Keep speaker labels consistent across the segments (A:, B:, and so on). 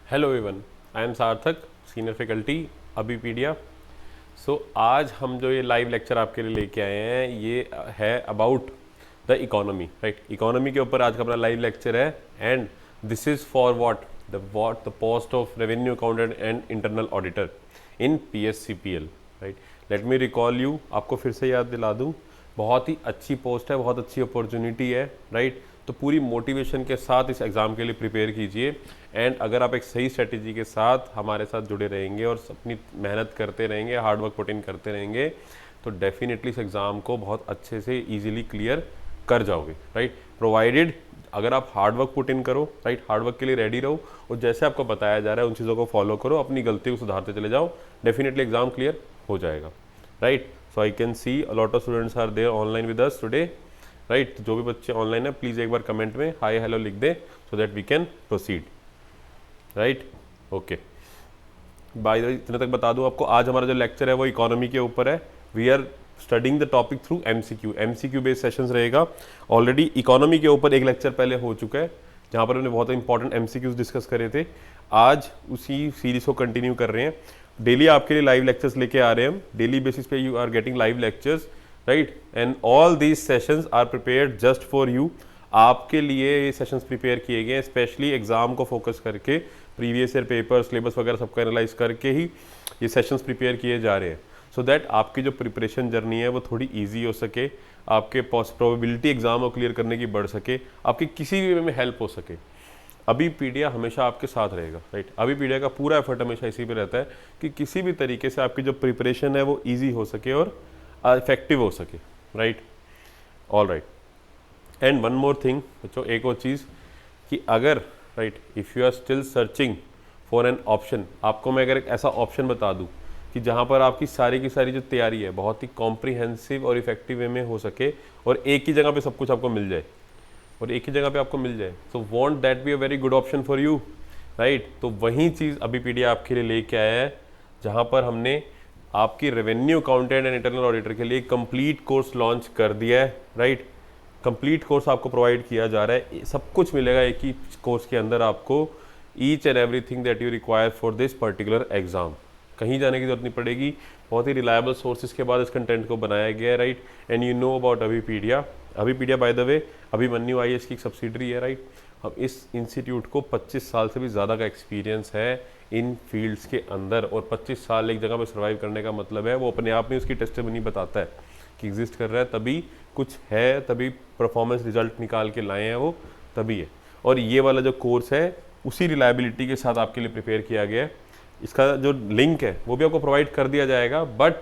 A: Hello Avon, I am सार्थक, senior faculty अबीपीडिया। सो आज हम जो ये लाइव लेक्चर आपके लिए लेके आए हैं ये है about the economy, right. Economy के ऊपर आज का अपना लाइव लेक्चर है and this is for the post of revenue accountant and internal auditor in PSCPL, right. Let me recall you, आपको फिर से याद दिला दूँ, बहुत ही अच्छी पोस्ट है, बहुत अच्छी अपॉर्चुनिटी है, राइट। तो पूरी मोटिवेशन के साथ इस एग्ज़ाम के लिए प्रिपेयर कीजिए एंड अगर आप एक सही स्ट्रेटेजी के साथ हमारे साथ जुड़े रहेंगे और अपनी मेहनत करते रहेंगे, हार्ड वर्क पुट इन करते रहेंगे तो डेफिनेटली इस एग्ज़ाम को बहुत अच्छे से इजीली क्लियर कर जाओगे, राइट। प्रोवाइडेड अगर आप हार्ड वर्क पुट इन करो, राइट, हार्ड वर्क के लिए रेडी रहो और जैसे आपको बताया जा रहा है उन चीज़ों को फॉलो करो, अपनी गलती को सुधारते चले जाओ, डेफिनेटली एग्ज़ाम क्लियर हो जाएगा, right. So I can see a lot of students are there online with us today, right. जो भी बच्चे ऑनलाइन है प्लीज़ एक बार कमेंट में हाय हेलो लिख दे so that we can proceed, right. Okay, by the way इतने तक बता दूं आपको, आज हमारा जो लेक्चर है वो इकोनॉमी के ऊपर है। We are studying the topic through MCQ based sessions रहेगा। ऑलरेडी इकोनॉमी के ऊपर एक लेक्चर पहले हो चुका है जहाँ पर हमने बहुत इंपॉर्टेंट MCQs डिस्कस करे थे। आज उसी सीरीज को कंटिन्यू कर रहे हैं। डेली आपके लिए लाइव लेक्चर्स लेके आ रहे हैं हम, डेली बेसिस पे you are getting live lectures, right. And all these sessions are prepared just for you. आपके लिए ये सेशंस प्रिपेयर किए गए हैं स्पेशली एग्जाम को फोकस करके, प्रीवियस ईयर पेपर सिलेबस वगैरह सबको एनालाइज करके ही ये सेशंस प्रिपेयर किए जा रहे हैं सो दैट आपकी जो प्रिपरेशन जर्नी है वो थोड़ी ईजी हो सके, आपके प्रोबेबिलिटी एग्जाम को क्लियर करने की बढ़ सके, आपकी किसी भी वे में हेल्प हो सके। अबीपीडिया हमेशा आपके साथ रहेगा, राइट। अबीपीडिया का पूरा एफर्ट हमेशा इसी पे रहता है कि किसी भी तरीके से आपकी जो प्रिपरेशन है वो ईजी हो सके और इफेक्टिव हो सके, right. All right, and one more thing बच्चों, एक और चीज़ कि अगर, right, if you are still searching for an option, आपको मैं अगर एक ऐसा ऑप्शन बता दूं कि जहां पर आपकी सारी की सारी जो तैयारी है बहुत ही कॉम्प्रिहेंसिव और इफेक्टिव वे में हो सके और एक ही जगह पे सब कुछ आपको मिल जाए और एक ही जगह पे आपको मिल जाए, so want that be a very good option for you, right. तो वही चीज़ अबीपीडिया आपके लिए लेके आया है जहाँ पर हमने आपकी revenue accountant and internal auditor के लिए कंप्लीट कोर्स लॉन्च कर दिया है, राइट। कंप्लीट कोर्स आपको प्रोवाइड किया जा रहा है, सब कुछ मिलेगा एक ही कोर्स के अंदर आपको, each and everything that you require for this particular exam. कहीं जाने की जरूरत नहीं पड़ेगी, बहुत ही रिलायबल सोर्सेज के बाद इस कंटेंट को बनाया गया है, right. And you know about Abhipedia. Abhipedia by the way Abhimanyu IAS की एक सब्सिडरी है, राइट। अब इस इंस्टीट्यूट को 25 साल से भी ज़्यादा का एक्सपीरियंस है इन फील्ड्स के अंदर और 25 साल एक जगह पर सर्वाइव करने का मतलब है वो अपने आप में उसकी टेस्टिमनी बताता है कि एग्जिस्ट कर रहा है, तभी कुछ है, तभी परफॉर्मेंस रिजल्ट निकाल के लाए हैं वो, तभी है। और ये वाला जो कोर्स है उसी रिलायबिलिटी के साथ आपके लिए प्रिपेयर किया गया है। इसका जो लिंक है वो भी आपको प्रोवाइड कर दिया जाएगा, but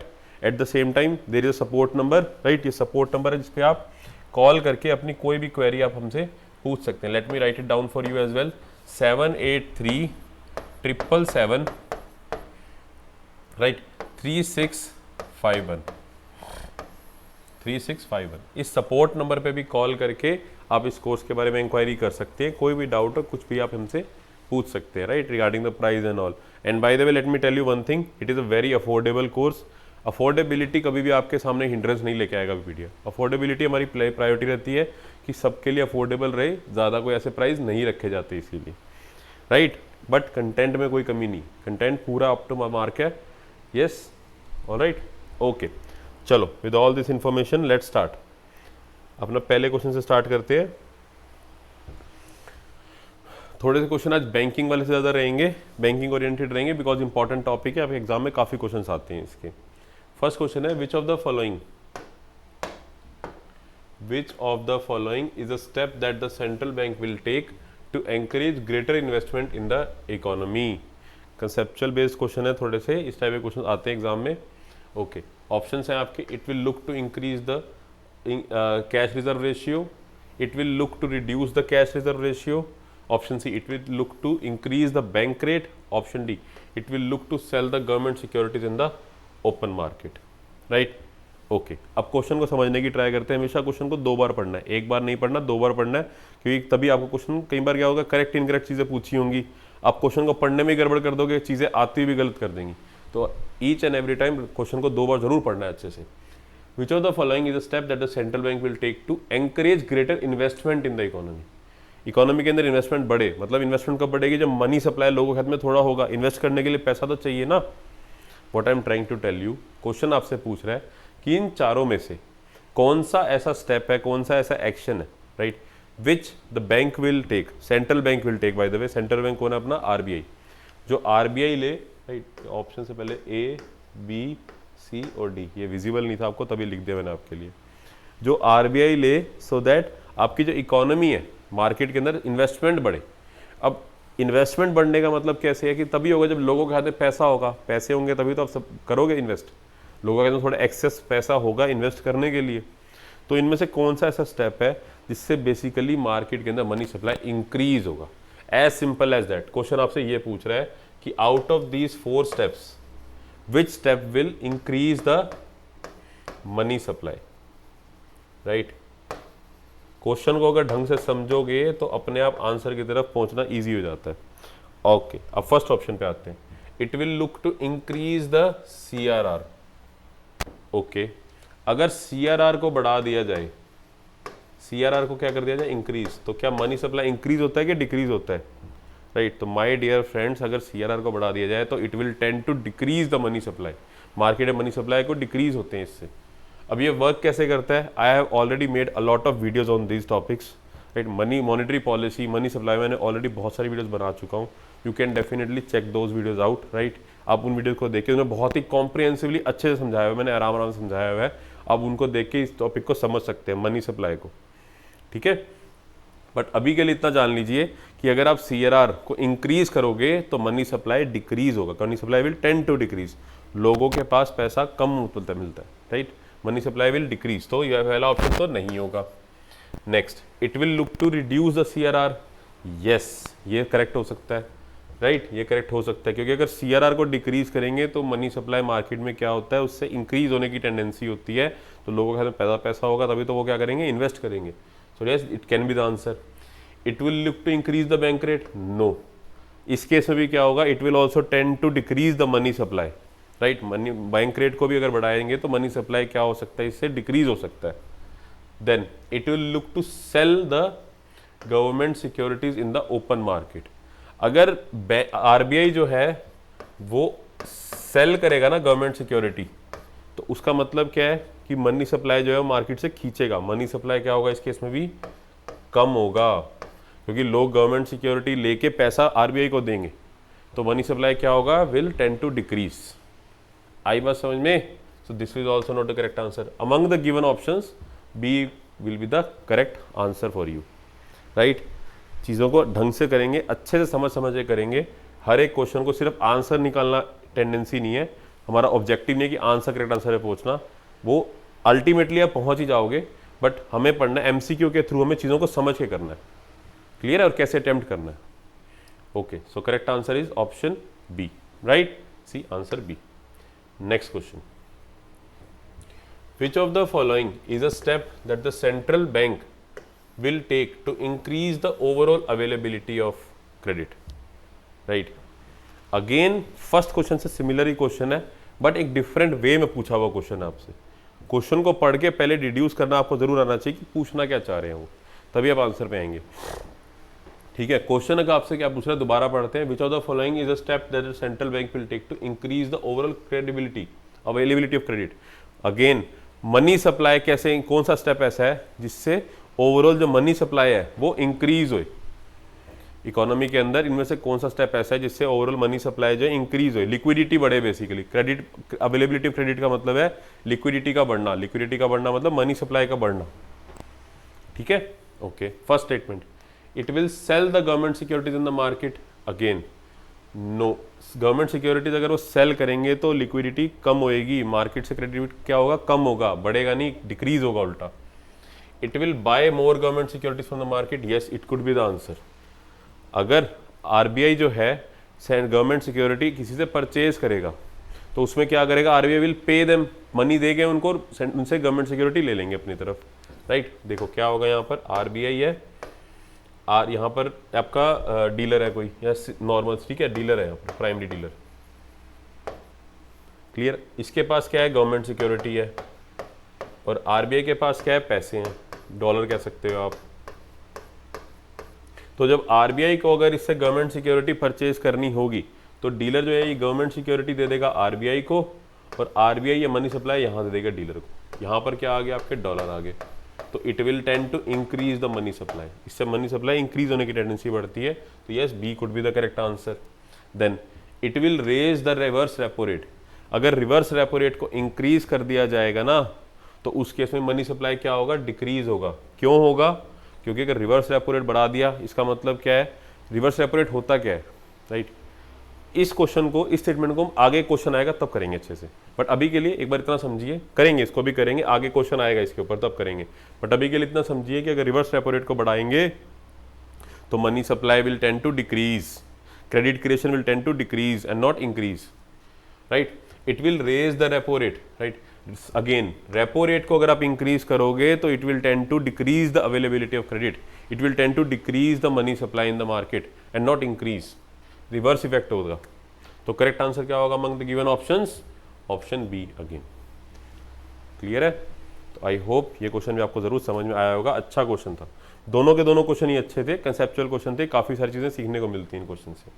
A: at the same time there is a support number, right. ये सपोर्ट नंबर है जिस पे आप कॉल करके अपनी कोई भी क्वेरी आप हमसे पूछ सकते हैं। Let me write it down for you as well, 783-777, right, 3651 3651। इस सपोर्ट नंबर पे भी कॉल करके आप इस कोर्स के बारे में इंक्वायरी कर सकते हैं, कोई भी डाउट हो कुछ भी आप हमसे पूछ सकते हैं, right, regarding the price and all. And by the way let me tell you one thing, it is a very affordable course. Affordability कभी भी आपके सामने हिंड्रेंस नहीं लेके आएगा अबीपीडिया। अफोर्डेबिलिटी हमारी प्रायोरिटी रहती है कि सबके लिए अफोर्डेबल रहे, ज़्यादा कोई ऐसे प्राइस नहीं रखे जाते इसीलिए, राइट। बट कंटेंट में कोई कमी नहीं, कंटेंट पूरा अप टू मार्क है, यस, ऑलराइट, ओके। चलो, with all this information let's start. अपना पहले क्वेश्चन से स्टार्ट करते हैं। थोड़े से क्वेश्चन आज बैंकिंग वाले से ज़्यादा रहेंगे, बैंकिंग ओरिएंटेड रहेंगे बिकॉज इंपॉर्टेंट टॉपिक है, आपके एग्जाम में काफ़ी क्वेश्चन आते हैं इसके। फर्स्ट क्वेश्चन है, which of the following is a step that the central bank will take to encourage greater investment in the economy. Conceptual based question है, थोड़े से इस टाइप के क्वेश्चन आते हैं एग्जाम में, ओके। ऑप्शंस हैं आपके, it will look to increase the cash reserve ratio, it will look to reduce the cash reserve ratio, option C it will look to increase the bank rate, option D it will look to sell the government securities in the open market, right, okay. अब question को समझने की try करते हैं। हमेशा question को 2 बार पढ़ना है, एक बार नहीं पढ़ना, 2 बार पढ़ना है, क्योंकि तभी आपको क्वेश्चन, कई बार क्या होगा करेक्ट इनकरेक्ट चीज़ें पूछी होंगी, आप क्वेश्चन को पढ़ने में गड़बड़ कर दोगे, चीज़ें आती हुई भी गलत कर देंगी। तो each and every time question को 2 बार जरूर पढ़ना है अच्छे से। Which of the following is a step that the central bank will take to encourage greater investment in the economy. Economy के अंदर इन्वेस्टमेंट बढ़े, मतलब इन्वेस्टमेंट कब बढ़ेगी, जब मनी सप्लाई लोगों के हाथ में थोड़ा होगा, इन्वेस्ट करने के लिए पैसा तो चाहिए ना। What I am trying to tell you, question आपसे पूछ रहा है कि इन चारों में से कौन सा ऐसा स्टेप है, कौन सा ऐसा एक्शन है, right, which the bank will take, central bank will take, by the way central bank कौन है अपना, आरबीआई, जो आरबीआई ले, राइट, ऑप्शन से पहले ए बी सी और डी, ये विजिबल नहीं था आपको तभी लिख दिया मैंने आपके लिए, जो आरबीआई ले सो दैट आपकी जो इकोनॉमी है मार्केट के अंदर इन्वेस्टमेंट बढ़े। अब इन्वेस्टमेंट बढ़ने का मतलब कैसे है कि तभी होगा जब लोगों के हाथ में पैसा होगा, पैसे होंगे तभी तो आप सब करोगे इन्वेस्ट, लोगों के अंदर थोड़ा एक्सेस पैसा होगा इन्वेस्ट करने के लिए। तो इनमें से कौन सा ऐसा स्टेप है जिससे बेसिकली मार्केट के अंदर मनी सप्लाई इंक्रीज होगा, as simple as that. Question आपसे ये पूछ रहा है कि out of these 4 steps which step will increase the money supply, right. Question को अगर ढंग से समझोगे तो अपने आप आंसर की तरफ पहुंचना इजी हो जाता है। ओके, अब फर्स्ट ऑप्शन पे आते हैं, it will look to increase the CRR. Okay, अगर सीआरआर को बढ़ा दिया जाए, सीआरआर को क्या कर दिया जाए, इंक्रीज, तो क्या मनी सप्लाई इंक्रीज होता है कि डिक्रीज होता है, राइट। तो माय डियर फ्रेंड्स, अगर सीआरआर को बढ़ा दिया जाए तो it will tend to decrease the money supply, market में मनी सप्लाई को डिक्रीज होते हैं इससे। अब ये वर्क कैसे करता है, I have already made a lot of videos on these topics, right. Money monetary policy, money supply, मैंने ऑलरेडी बहुत सारी वीडियोज बना चुका हूँ, you can definitely check those videos out, right. आप उन वीडियोज को देखिए, उन्हें बहुत ही कॉम्प्रिहेंसिवली अच्छे से समझाया हुआ है, मैंने आराम आराम से समझाया हुआ है, आप उनको देख के इस टॉपिक को समझ सकते हैं, मनी सप्लाई को, ठीक है। बट अभी के लिए इतना जान लीजिए कि अगर आप सीआरआर को इंक्रीज करोगे तो मनी सप्लाई डिक्रीज होगा, money supply will tend to decrease, लोगों के पास पैसा कम मिलता है, right, money supply will decrease, तो यह पहला ऑप्शन तो नहीं होगा। Next, it will look to reduce the CRR, yes, ये करेक्ट हो सकता है, राइट, ये करेक्ट हो सकता है, क्योंकि अगर सीआरआर को डिक्रीज करेंगे तो मनी सप्लाई मार्केट में क्या होता है, उससे इंक्रीज होने की टेंडेंसी होती है, तो लोगों के हाथ में पैसा होगा तभी तो वो क्या करेंगे, इन्वेस्ट करेंगे। So yes, it can be the answer. It will look to increase the bank rate, no, इस केस में भी क्या होगा, it will also tend to decrease the money supply, right, money bank rate को भी अगर बढ़ाएंगे तो मनी सप्लाई क्या हो सकता है, इससे डिक्रीज हो सकता है। Then it will look to sell the government securities in the open market, अगर आरबीआई जो है वो सेल करेगा ना गवर्नमेंट सिक्योरिटी, तो उसका मतलब क्या है कि मनी सप्लाई जो है वो मार्केट से खींचेगा, मनी सप्लाई क्या होगा इस केस में भी कम होगा, क्योंकि लोग गवर्नमेंट सिक्योरिटी लेके पैसा आरबीआई को देंगे, तो मनी सप्लाई क्या होगा, विल टेंड टू डिक्रीज। आई बात समझ में? So this is also not the correct answer. Among the given options B will be the correct answer for you, right. चीज़ों को ढंग से करेंगे, अच्छे से समझ के करेंगे, हर एक क्वेश्चन को सिर्फ आंसर निकालना टेंडेंसी नहीं है, हमारा ऑब्जेक्टिव नहीं है कि आंसर करेक्ट आंसर पे पहुंचना, वो अल्टीमेटली आप पहुंच ही जाओगे, बट हमें पढ़ना है एमसीक्यू के थ्रू, हमें चीज़ों को समझ के करना है, क्लियर है, और कैसे अटेम्प्ट करना है। Okay, so correct answer is option B, right, see answer B. Next question, which of the following is a step that the central bank will take to increase the overall availability of credit, right। again first question से similar ही question है, but एक different way में पूछा हुआ question है आपसे। Question को पढ़ के पहले डिड्यूस करना आपको जरूर आना चाहिए कि पूछना क्या चाह रहे हैं वो, तभी आप आंसर पे आएंगे, ठीक है। क्वेश्चन अगर आपसे क्या पूछ रहा है, दोबारा पढ़ते हैं, which of the following is a step that the central bank will take to increase the overall credibility availability of credit. Again money supply कैसे, कौन सा स्टेप ऐसा है जिससे ओवरऑल जो मनी सप्लाई है वो इंक्रीज हो इकोनॉमी के अंदर, इनमें से कौन सा स्टेप ऐसा है जिससे ओवरऑल मनी सप्लाई जो है इंक्रीज हो, लिक्विडिटी बढ़े, basically credit availability of credit का मतलब है लिक्विडिटी का बढ़ना, लिक्विडिटी का बढ़ना मतलब मनी सप्लाई का बढ़ना, ठीक है। Okay, first statement, it will sell the government securities in the market, again no, government securities अगर वो सेल करेंगे तो लिक्विडिटी कम होएगी, मार्केट से क्रेडिट क्या होगा, कम होगा, बढ़ेगा नहीं, डिक्रीज होगा उल्टा। It will buy more government securities from the market, yes it could be the answer. अगर आरबीआई जो है गवर्नमेंट सिक्योरिटी किसी से परचेज करेगा तो उसमें क्या करेगा, RBI will pay them, money देंगे उनको, उनसे गवर्नमेंट सिक्योरिटी ले लेंगे अपनी तरफ, राइट। देखो क्या होगा, यहाँ पर आरबीआई है, यहाँ पर आपका डीलर है कोई या नॉर्मल, ठीक है, डीलर है यहाँ पर, प्राइमरी डीलर, क्लियर। इसके पास क्या है, गवर्नमेंट सिक्योरिटी है, और आरबीआई के पास क्या है, पैसे हैं, डॉलर कह सकते हो आप। तो जब आरबीआई को अगर इससे गवर्नमेंट सिक्योरिटी परचेज करनी होगी तो डीलर जो है ये गवर्नमेंट सिक्योरिटी दे देगा आरबीआई को, और आरबीआई ये मनी सप्लाई यहाँ दे देगा डीलर को। यहाँ पर क्या आ गया, आपके डॉलर आ गए, तो it will tend to increase the money supply, इससे मनी सप्लाई इंक्रीज होने की टेंडेंसी बढ़ती है। तो yes, B could be the correct answer. Then it will raise the reverse repo rate, अगर रिवर्स रेपो रेट को इंक्रीज कर दिया जाएगा ना तो उस केस में मनी सप्लाई क्या होगा, डिक्रीज होगा। क्यों होगा, क्योंकि अगर रिवर्स रेपो रेट बढ़ा दिया, इसका मतलब क्या है, रिवर्स रेपो रेट होता क्या है, राइट। इस क्वेश्चन को, इस स्टेटमेंट को हम आगे क्वेश्चन आएगा तब करेंगे अच्छे से, बट अभी के लिए एक बार इतना समझिए, करेंगे इसको भी करेंगे, आगे क्वेश्चन आएगा इसके ऊपर तब करेंगे, बट अभी के लिए इतना समझिए कि अगर रिवर्स रेपो रेट को बढ़ाएंगे तो money supply will tend to decrease, credit creation will tend to decrease and not increase, right. It will raise the repo rate, right. Again repo rate को अगर आप इंक्रीज करोगे तो it will tend to decrease the availability of credit, it will tend to decrease the money supply in the market and not increase, reverse effect होगा। तो correct answer क्या होगा among the given options, option B again. Clear है? तो I hope ये question भी आपको जरूर समझ में आया होगा, अच्छा क्वेश्चन था, दोनों के दोनों क्वेश्चन ही अच्छे थे, कंसेप्चुअल क्वेश्चन थे, काफी सारी चीजें सीखने को मिलती हैं इन क्वेश्चन से।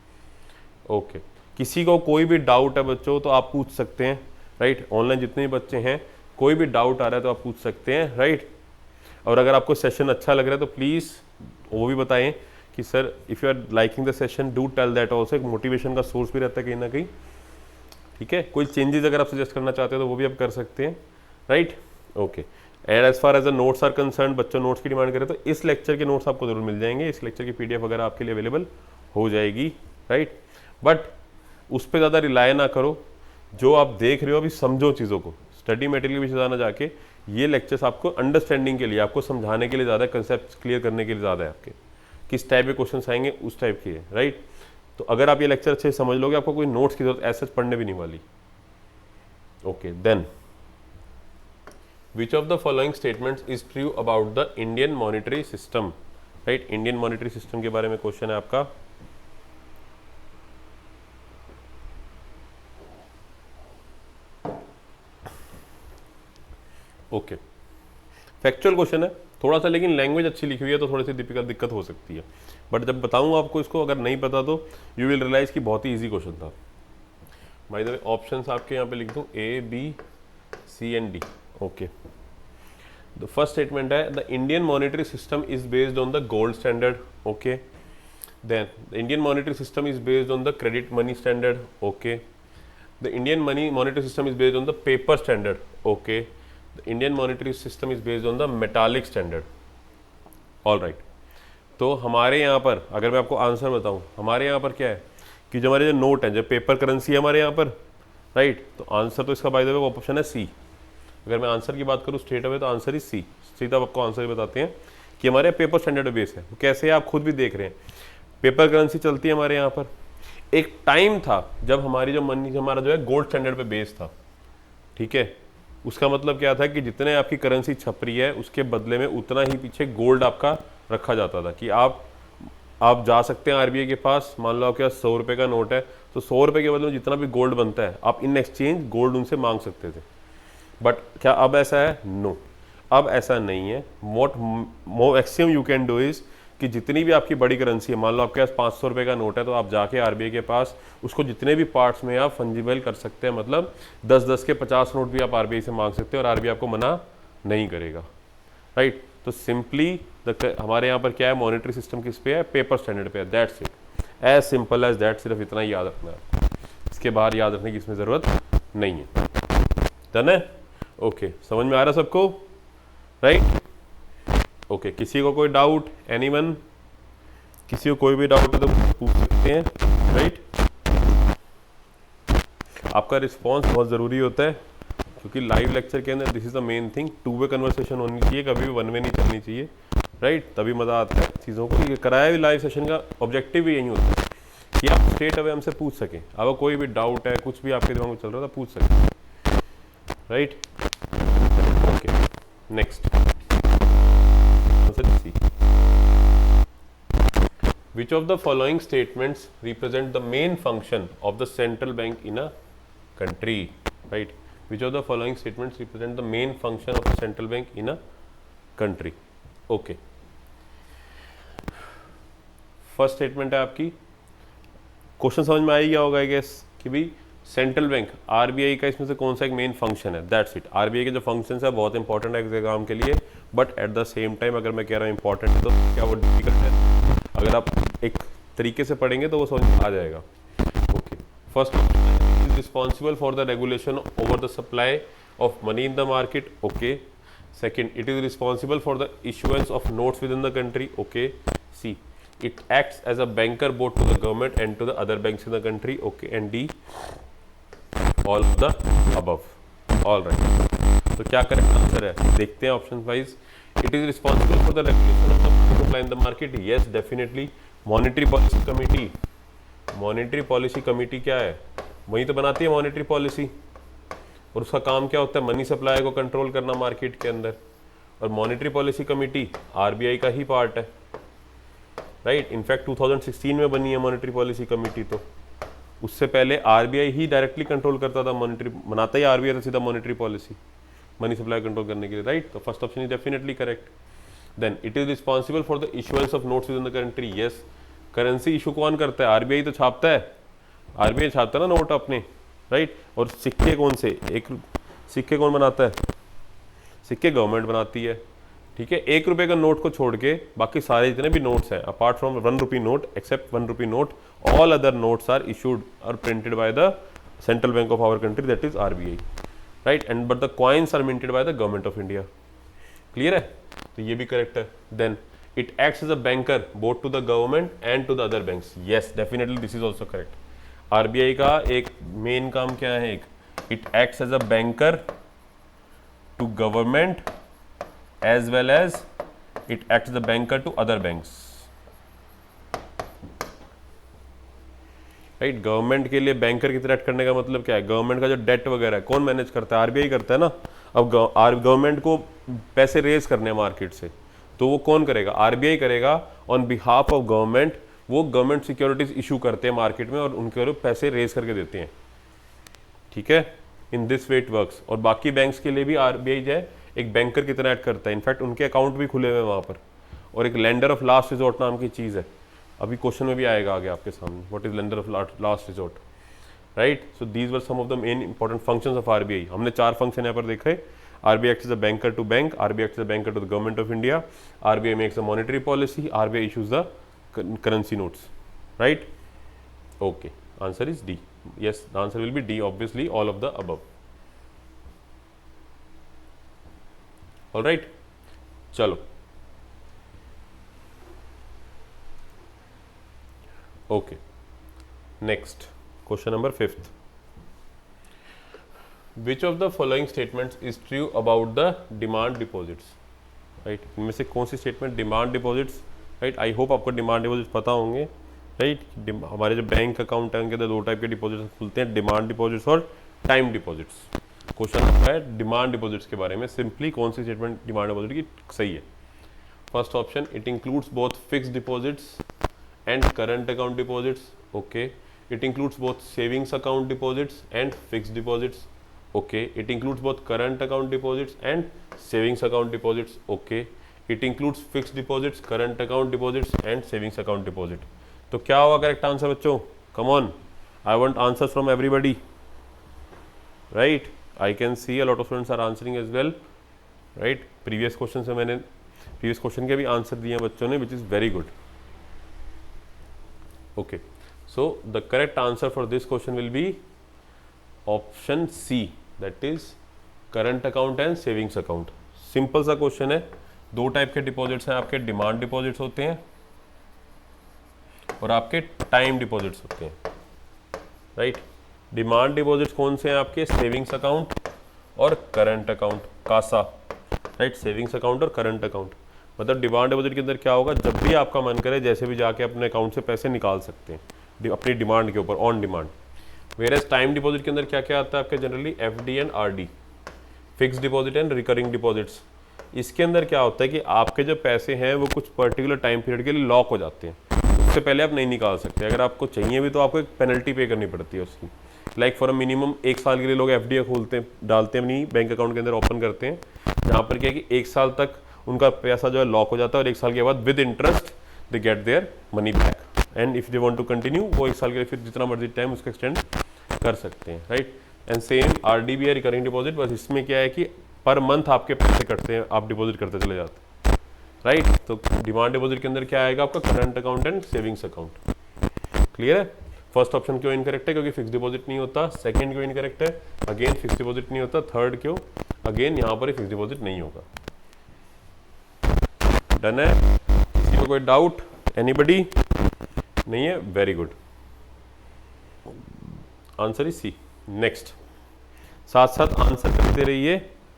A: ओके, किसी को कोई भी डाउट है बच्चों तो आप पूछ सकते हैं, राइट। ऑनलाइन जितने भी बच्चे हैं, कोई भी डाउट आ रहा है तो आप पूछ सकते हैं, राइट। और अगर आपको सेशन अच्छा लग रहा है तो प्लीज वो भी बताएं कि sir if you are liking the session do tell that also, एक मोटिवेशन का सोर्स भी रहता है कहीं ना कहीं, ठीक है। कोई चेंजेस अगर आप सजेस्ट करना चाहते हो तो वो भी आप कर सकते हैं, right. Okay, and as far as the notes are concern, बच्चों नोट्स की डिमांड करें तो इस लेक्चर के नोट्स आपको जरूर मिल जाएंगे, इस लेक्चर की पीडीएफ वगैरह आपके लिए अवेलेबल हो जाएगी, राइट। बट उस पर ज़्यादा रिलाय ना करो, जो आप देख रहे हो अभी समझो चीज़ों को, स्टडी मटेरियल भी ज़्यादा जाके, ये लेक्चर्स आपको अंडरस्टैंडिंग के लिए, आपको समझाने के लिए ज़्यादा, कंसेप्ट क्लियर करने के लिए ज़्यादा है, आपके किस टाइप के क्वेश्चन आएंगे उस टाइप की है, राइट। तो अगर आप ये लेक्चर अच्छे से समझ लोगे, आपको कोई नोट्स की जरूरत ऐसे पढ़ने भी नहीं वाली। Okay, then which of the following statements is true about the Indian monetary system, right. Indian monetary system के बारे में क्वेश्चन है आपका। ओके, फैक्चुअल क्वेश्चन है थोड़ा सा, लेकिन लैंग्वेज अच्छी लिखी हुई है तो थोड़ी सी दिक्कत हो सकती है, बट जब बताऊंगा आपको इसको, अगर नहीं पता तो यू विल रियलाइज कि बहुत ही इजी क्वेश्चन था। बाय द वे ऑप्शंस आपके यहाँ पे लिख दूँ, A B C and D. Okay, the first statement है the Indian monetary system is based on the gold standard. Okay, then the Indian monetary system is based on the credit money standard. Okay, the Indian money monetary system is based on the paper standard. Okay, the Indian monetary system is based on the metallic standard. All right. तो हमारे यहाँ पर अगर मैं आपको answer बताऊँ, हमारे यहाँ पर क्या है कि जो हमारे जो नोट है, जो पेपर करेंसी है हमारे यहाँ पर, राइट। तो आंसर तो इसका बाय द वे ऑप्शन है सी। अगर मैं आंसर की बात करूँ स्ट्रेट अवे तो आंसर ही सी। सीधा आपको आंसर ही बताते हैं कि हमारे पेपर स्टैंडर्ड बेस है। कैसे है आप खुद भी देख रहे हैं, पेपर करेंसी चलती है हमारे यहाँ पर। एक टाइम था जब हमारी जो मनी, हमारा जो है गोल्ड स्टैंडर्ड पे बेस था, ठीक है। उसका मतलब क्या था कि जितने आपकी करेंसी छप रही है उसके बदले में उतना ही पीछे गोल्ड आपका रखा जाता था, कि आप जा सकते हैं आरबीआई के पास, मान लो आपके पास 100 रुपये का नोट है तो 100 रुपये के बदले में जितना भी गोल्ड बनता है आप इन एक्सचेंज गोल्ड उनसे मांग सकते थे। बट क्या अब ऐसा है? नो, अब ऐसा नहीं है। What maximum you can do is कि जितनी भी आपकी बड़ी करेंसी है, मान लो आपके पास 500 रुपये का नोट है तो आप जाके आरबीआई के पास उसको जितने भी पार्ट्स में आप फंजिबल कर सकते हैं, मतलब 10-10 के 50 नोट भी आप आरबीआई से मांग सकते हैं और आरबीआई आपको मना नहीं करेगा, राइट। तो सिंपली हमारे यहाँ पर क्या है, मॉनिटरी सिस्टम किस पे है? पेपर स्टैंडर्ड पे है। That's it, as simple as that. सिर्फ इतना ही याद रखना है, इसके बाहर याद रखने की इसमें ज़रूरत नहीं है। डन है? ओके, समझ में आ रहा सबको, राइट। ओके, किसी को कोई डाउट? एनीवन? किसी को कोई भी डाउट है तो पूछ सकते हैं, राइट। आपका रिस्पॉन्स बहुत ज़रूरी होता है क्योंकि लाइव लेक्चर के अंदर this is the main thing, 2 way conversation होनी चाहिए, कभी भी 1 वे नहीं चलनी चाहिए, राइट। तभी मज़ा आता है चीज़ों को। ये कराया भी लाइव सेशन का ऑब्जेक्टिव भी यही होता है कि आप स्ट्रेट अवे हमसे पूछ सकें। अगर कोई भी डाउट है, कुछ भी आपके दिमाग में चल रहा था, पूछ सकें, right. Okay, next C. Which of the following statements represent the main function of the central bank in a country? Right? Which of the following statements represent the main function of the central bank in a country? Okay. First statement है आपकी, question समझ में आ ही गया होगा I guess कि भाई central bank RBI का इसमें से कौन सा एक मेन फंक्शन है, दैट्स इट। आरबीआई के जो फंक्शंस है बहुत इंपॉर्टेंट है एग्जाम के लिए, but at the same time अगर मैं कह रहा हूँ इंपॉर्टेंट है तो क्या वो डिफिकल्ट है, अगर आप एक तरीके से पढ़ेंगे तो वो समझ में आ जाएगा। Okay, first is responsible for the regulation over the supply of money in the market. Okay, second, it is responsible for the issuance of notes within the country. Okay, see, it acts as a banker both to the government and to the other banks in the country. Okay, and D, all of the above. All right, तो क्या correct answer है देखते हैं option wise. It is responsible for the regulation of the supply in the market. Yes definitely. Monetary policy committee, monetary policy committee क्या है, वही तो बनाती है मॉनेटरी पॉलिसी, और उसका काम क्या होता है, मनी सप्लाई को कंट्रोल करना मार्केट के अंदर। और मॉनेटरी पॉलिसी कमेटी आरबीआई का ही पार्ट है, राइट। इनफैक्ट 2016 में बनी है मॉनेटरी पॉलिसी कमेटी, तो उससे पहले आरबीआई ही डायरेक्टली कंट्रोल करता था मॉनेटरी, बनाता ही आरबीआई था सीधा monetary policy money supply control करने के लिए, राइट। तो first option is definitely correct. Then it is responsible for the issuance of notes within the country. Yes, currency issue कौन करता है, आरबीआई तो छापता है, आरबीआई छापता है ना नोट अपने, राइट। और सिक्के कौन से, एक सिक्के कौन बनाता है, सिक्के गवर्नमेंट बनाती है, ठीक है। 1 रुपए का नोट को छोड़ के बाकी सारे जितने भी नोट्स हैं, apart from 1 rupee note, except 1 rupee note, all other notes are issued और printed by the central bank of our country, that is RBI, right. And but the coins are minted by the government of India. Clear है, तो ये भी correct है। Then it acts as a banker both to the government and to the other banks. Yes definitely, this is also correct. RBI का एक main काम क्या है, एक it acts as a banker to government as well as it acts as a banker to other banks, right. Government के लिए banker की तरह एक्ट करने का मतलब क्या है, गवर्नमेंट का जो डेट वगैरह है कौन मैनेज करता है, आरबीआई करता है ना। अब गवर्नमेंट को पैसे रेज करने हैं मार्केट से, तो वो कौन करेगा, आरबीआई करेगा ऑन बिहाफ ऑफ गवर्नमेंट। वो गवर्नमेंट सिक्योरिटीज इशू करते हैं मार्केट में और उनके पैसे रेज करके देते हैं, ठीक है। In this way it works. और बाकी बैंक्स के लिए भी आरबीआई जो है एक बैंकर की तरह एक्ट करता है, इनफैक्ट उनके अकाउंट भी खुले हुए हैं वहाँ पर। और एक लेंडर ऑफ लास्ट रिजोर्ट नाम की चीज़ है, अभी क्वेश्चन में भी आएगा आगे आपके सामने, what is lender of last resort, right. So these were some of the main important functions of RBI. हमने 4 फंक्शन यहाँ पर देखे। RBI acts as a banker to bank, RBI acts as a banker to the government of India, RBI makes a monetary policy, RBI issues the currency notes, right. Okay, answer is D. Yes, the answer will be D, obviously all of the above. All right, चलो okay, next question number 5th। Which of the following statements is true about the demand deposits, right. इनमें से कौन सी statement demand deposits, right. I hope आपको demand deposits पता होंगे, right. हमारे जो बैंक अकाउंट है उनके अंदर 2 टाइप के डिपॉजिट्स खुलते हैं, डिमांड डिपॉजिट्स और टाइम डिपॉजिट्स। क्वेश्चन है डिमांड डिपॉजिट्स के बारे में, सिंपली कौन सी स्टेटमेंट डिमांड डिपॉजिट की सही है। First option, it includes both fixed deposits and current account deposits. Okay, it includes both savings account deposits and fixed deposits. Okay, it includes both current account deposits and savings account deposits. Okay, it includes fixed deposits, current account deposits and savings account deposit. तो क्या होगा correct answer बच्चों, कम on, I want answers from everybody, right. I can see a lot of students are answering as well, right? Previous question से मैंने previous question के भी answer दिए हैं बच्चों ने, which is very good. Okay, so the correct answer for this question will be option C, that is current account and savings account. Simple सा question है। 2 टाइप के डिपॉजिट्स हैं आपके, डिमांड डिपॉजिट्स होते हैं और आपके टाइम डिपॉजिट्स होते हैं, राइट। डिमांड डिपॉजिट्स कौन से हैं आपके, सेविंग्स अकाउंट और current account, CASA, right. Savings account और करंट अकाउंट, मतलब डिमांड डिपॉजिट के अंदर क्या होगा, जब भी आपका मन करे जैसे भी जाके अपने अकाउंट से पैसे निकाल सकते हैं अपनी डिमांड के ऊपर, on demand. Whereas time deposit के अंदर क्या क्या आता है आपके, generally FD and RD, fixed deposit and recurring deposits. इसके अंदर क्या होता है कि आपके जो पैसे हैं वो कुछ पर्टिकुलर टाइम पीरियड के लिए लॉक हो जाते हैं, उससे पहले आप नहीं निकाल सकते। अगर आपको चाहिए भी तो आपको एक पेनल्टी पे करनी पड़ती है उसकी। लाइक फॉर अ मिनिमम 1 साल के लिए लोग एफडी खोलते हैं, डालते हैं अपनी बैंक अकाउंट के अंदर, ओपन करते हैं, जहाँ पर क्या है कि 1 साल तक उनका पैसा जो है लॉक हो जाता है और 1 साल के बाद with interest they get their money back. And if they want to continue वो 1 साल के लिए फिर जितना मर्जी टाइम उसका एक्सटेंड कर सकते हैं, राइट। एंड सेम आरडीबी है रिकरिंग डिपॉजिट, बस इसमें क्या है कि पर मंथ आपके पैसे कटते हैं, आप डिपॉजिट करते चले जाते हैं, राइट। तो डिमांड डिपॉजिट के अंदर क्या आएगा आपका current account and savings account. Clear है। फर्स्ट ऑप्शन क्यों इनकरेक्ट है, क्योंकि फिक्स डिपॉजिट नहीं होता। सेकंड क्यों इनकरेक्ट है, अगेन फिक्स डिपॉजिट नहीं होता। थर्ड क्यों, अगेन यहाँ पर फिक्स डिपॉजिट नहीं होगा। डन है, किसी को कोई डाउट, एनीबडी? नहीं है, very good, answer is C. Next, साथ साथ आंसर करते रहिए,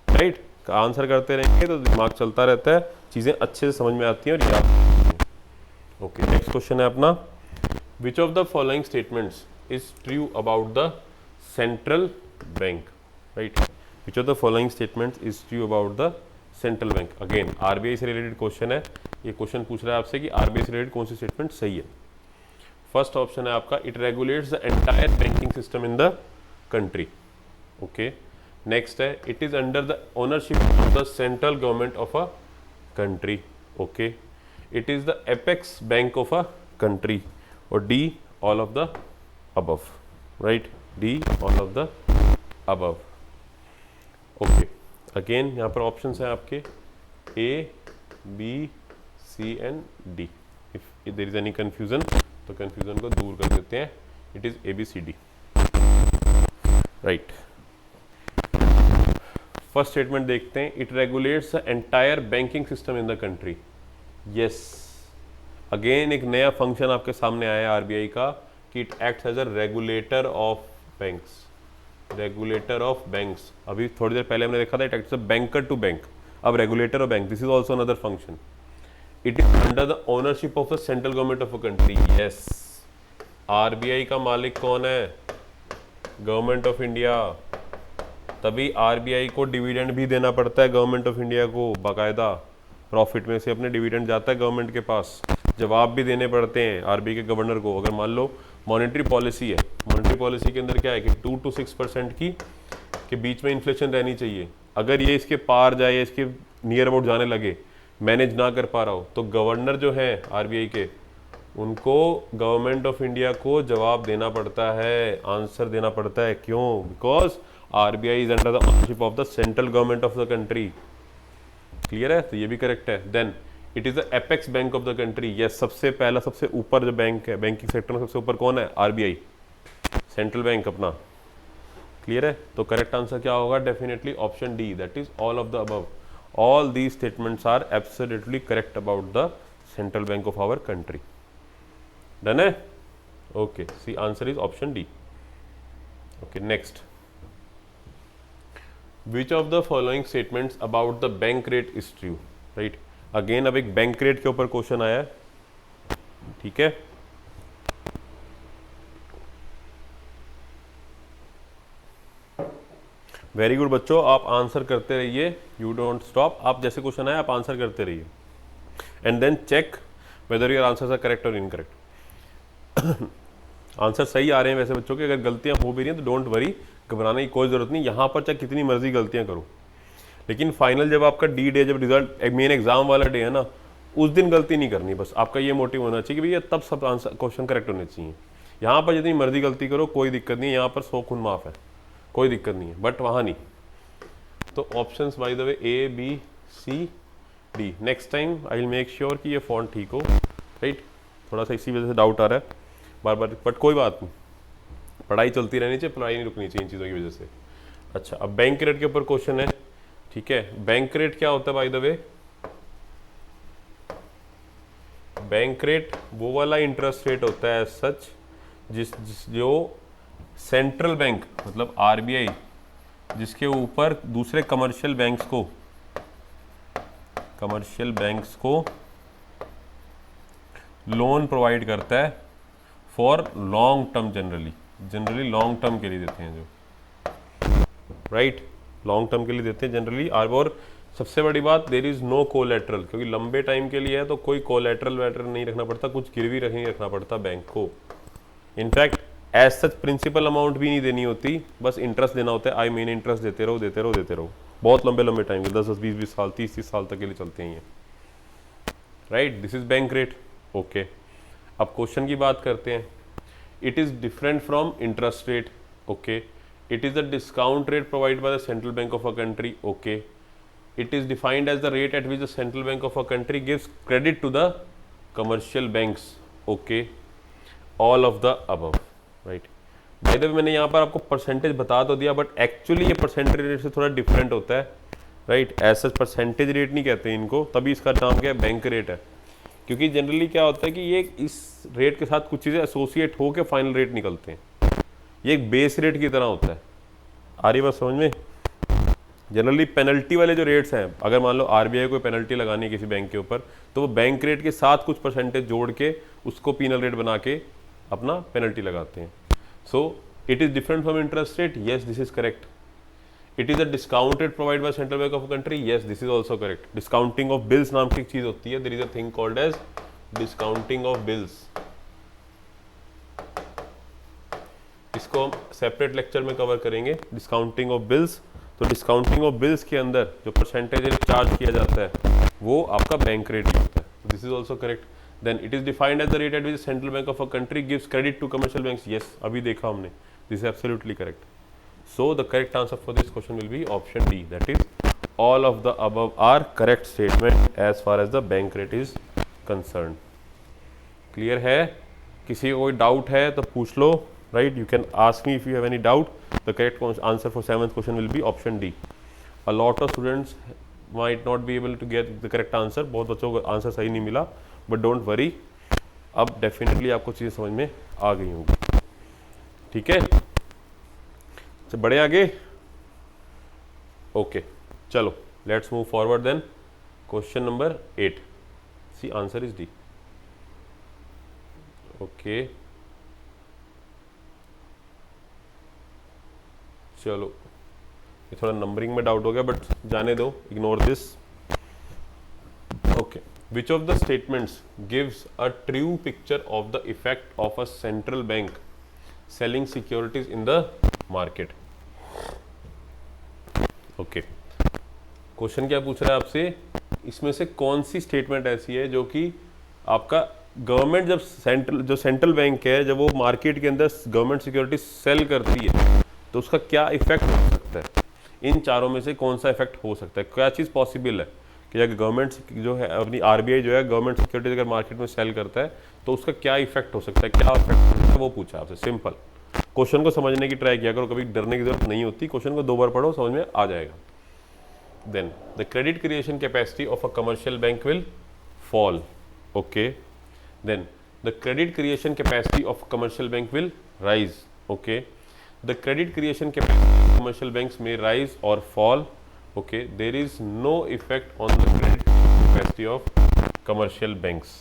A: राइट। आंसर करते रहेंगे तो दिमाग चलता रहता है, चीज़ें अच्छे से समझ में आती हैं और याद रहती हैं। ओके, नेक्स्ट क्वेश्चन है अपना, विच of the following statements is true about the central bank, right. Which of the following statements is true about the central bank. Again RBI से रिलेटेड क्वेश्चन है, ये क्वेश्चन पूछ रहा है आपसे कि आरबीआई से रिलेटेड कौन सी स्टेटमेंट सही है। फर्स्ट ऑप्शन है आपका, it regulates the entire banking system in the country. Okay, next है, it is under the ownership of the central government of a country. Okay, it is the apex bank of a country. और D, all of the above, right. D, all of the above. Okay, again यहाँ पर options हैं आपके A, B, C and D. If there is any confusion तो confusion को दूर कर देते हैं, it is A B C D, right. First statement देखते हैं, it regulates the entire banking system in the country. Yes, again एक नया फंक्शन आपके सामने आया आरबीआई का कि it acts as a regulator of banks. Regulator of banks, अभी थोड़ी देर पहले हमने देखा था it acts a banker to bank, अब regulator of bank, this is also another function. It is under the ownership of the central government of a country. Yes, RBI का मालिक कौन है, गवर्नमेंट ऑफ इंडिया, तभी RBI को dividend भी देना पड़ता है गवर्नमेंट ऑफ इंडिया को, बाकायदा प्रॉफिट में से अपने डिविडेंड जाता है गवर्नमेंट के पास, जवाब भी देने पड़ते हैं आरबीआई के गवर्नर को। अगर मान लो मॉनेटरी पॉलिसी है, मॉनेटरी पॉलिसी के अंदर क्या है कि 2 to 6% की के बीच में इन्फ्लेशन रहनी चाहिए, अगर ये इसके पार जाए, इसके नियर अबाउट जाने लगे, मैनेज ना कर पा रहा हो, तो गवर्नर जो है आरबीआई के, उनको गवर्नमेंट ऑफ इंडिया को जवाब देना पड़ता है, आंसर देना पड़ता है। क्यों? Because RBI is under the ownership of the central government of the country. Clear है, तो ये भी करेक्ट है। Then it is the apex bank of the country. Yes, सबसे पहला, सबसे ऊपर जो बैंक है बैंकिंग सेक्टर में, सबसे ऊपर कौन है? आरबीआई, सेंट्रल बैंक अपना। क्लियर है, तो करेक्ट आंसर क्या होगा? Definitely option D, that is all of the above. All these statements are absolutely correct about the central bank of our country. Done है? Okay, see answer is option D. Okay, next, which of the following statements about the bank rate is true, right. Again अब एक bank rate के ऊपर question आया है, ठीक है। Very good बच्चों, आप आंसर करते रहिए, यू डोंट स्टॉप। आप जैसे क्वेश्चन आए आप आंसर करते रहिए and then check whether your answers are correct और इनकरेक्ट। आंसर सही आ रहे हैं वैसे बच्चों के, अगर गलतियां हो भी रही हैं तो डोंट वरी, घबराने की कोई जरूरत नहीं। यहाँ पर चाहे कितनी मर्जी गलतियां करो, लेकिन फाइनल जब आपका डी डे, जब रिजल्ट मेन एग्जाम वाला डे है ना, उस दिन गलती नहीं करनी। बस आपका ये मोटिव होना चाहिए कि भैया तब सब आंसर क्वेश्चन करेक्ट होने चाहिए। यहाँ पर जितनी मर्जी गलती करो कोई दिक्कत नहीं है, यहाँ पर 100 खून माफ है, कोई दिक्कत नहीं है, बट वहाँ नहीं। तो options by the way A, B, C, D. Next time I will make sure कि ये फॉन्ट ठीक हो, राइट। थोड़ा सा इसी वजह से डाउट आ रहा है बार बार, बट कोई बात नहीं, पढ़ाई चलती रहनी चाहिए, पढ़ाई नहीं रुकनी चाहिए इन चीज़ों की वजह से। अच्छा, अब बैंक रेट के ऊपर क्वेश्चन है, ठीक है। बैंक रेट क्या होता है by the way? Bank rate वो वाला इंटरेस्ट रेट होता है सच जो सेंट्रल बैंक मतलब आरबीआई जिसके ऊपर दूसरे कमर्शियल बैंक्स को लोन प्रोवाइड करता है for long term, generally long term के लिए देते हैं जो, राइट, लॉन्ग टर्म के लिए देते हैं जनरली। और सबसे बड़ी बात, देयर इज नो कोलेटरल, क्योंकि लंबे टाइम के लिए है तो कोई कोलेटरल वेटर नहीं रखना पड़ता, कुछ गिरवी नहीं रखना पड़ता बैंक को। In fact as such principal amount भी नहीं देनी होती, बस इंटरेस्ट देना होता है। आई मीन इंटरेस्ट देते रहो, बहुत लंबे टाइम के 10-10, 20-20 साल, 30-30 साल तक के लिए चलते हैं ये, right. This is bank rate. Okay, अब क्वेश्चन की बात करते हैं। It is different from interest rate, okay. It is the discount rate provide by the central bank of a country, okay. It is defined as the rate at which the central bank of a country gives credit to the commercial banks, okay. All of the above, right. By the way मैंने यहाँ पर आपको percentage बता तो दिया, but actually ये percentage rate से थोड़ा डिफरेंट होता है, राइट। ऐसा परसेंटेज रेट नहीं कहते इनको, तभी इसका नाम क्या है, बैंक रेट है। क्योंकि जनरली क्या होता है कि ये इस रेट के साथ कुछ चीज़ें एसोसिएट होकर फाइनल रेट निकलते हैं। ये एक बेस रेट की तरह होता है। आ रही बात समझ में? जनरली पेनल्टी वाले जो रेट्स हैं, अगर मान लो आरबीआई को पेनल्टी लगानी है किसी बैंक के ऊपर, तो वो बैंक रेट के साथ कुछ परसेंटेज जोड़ के उसको पीनल रेट बना के अपना पेनल्टी लगाते हैं। So it is different from interest rate, yes this is correct. It is a discount rate provide by central bank of country, yes this is also correct. Discounting of bills नाम की एक चीज़ होती है, there is a thing called as discounting of bills. इसको हम separate lecture में cover करेंगे, डिस्काउंटिंग ऑफ बिल्स। तो डिस्काउंटिंग ऑफ बिल्स के अंदर जो परसेंटेज चार्ज किया जाता है वो आपका बैंक रेट ही होता है। This is also correct. Then it is defined as the rate at which central bank of a country gives credit to commercial banks, yes अभी देखा हमने, this is absolutely correct. So the correct answer for this question will be option D, that is all of the above are correct statement as far as the bank rate is concerned. Clear है? किसी को कोई doubt है तो पूछ लो, right? You can ask me if you have any doubt. The correct answer for 7th question will be option D. A lot of students might not be able to get the correct answer. बहुत बच्चों को answer सही नहीं मिला, but don't worry. अब definitely आपको चीज़ें समझ में आ गई होंगी, ठीक है? तो बड़े आगे, ओके चलो let's move forward then. Question number 8, see answer is D, okay. चलो ये थोड़ा नंबरिंग में डाउट हो गया, बट जाने दो, ignore this, okay. Which of the statements gives a true picture of the effect of a central bank selling securities in the market, okay. Question क्या पूछ रहा है आपसे, इसमें से कौन सी स्टेटमेंट ऐसी है जो कि आपका गवर्नमेंट जब सेंट्रल बैंक है, जब वो मार्केट के अंदर गवर्नमेंट सिक्योरिटी सेल करती है तो उसका क्या इफेक्ट हो सकता है? इन चारों में से कौन सा इफेक्ट हो सकता है? क्या चीज़ पॉसिबल है कि अगर गवर्नमेंट जो है अपनी आरबीआई जो है गवर्नमेंट सिक्योरिटी अगर मार्केट में सेल करता है तो उसका क्या इफेक्ट हो सकता है, क्या इफेक्ट हो सकता है, वो पूछा आपसे। सिंपल क्वेश्चन को समझने की ट्राई किया करो, कभी डरने की जरूरत नहीं होती, क्वेश्चन को 2 बार पढ़ो समझ में आ जाएगा। Then the credit creation capacity of a commercial bank will fall, okay. Then the credit creation capacity of commercial bank will rise, okay. The credit creation capacity of commercial banks may rise or fall, okay. There is no effect on the credit capacity of commercial banks,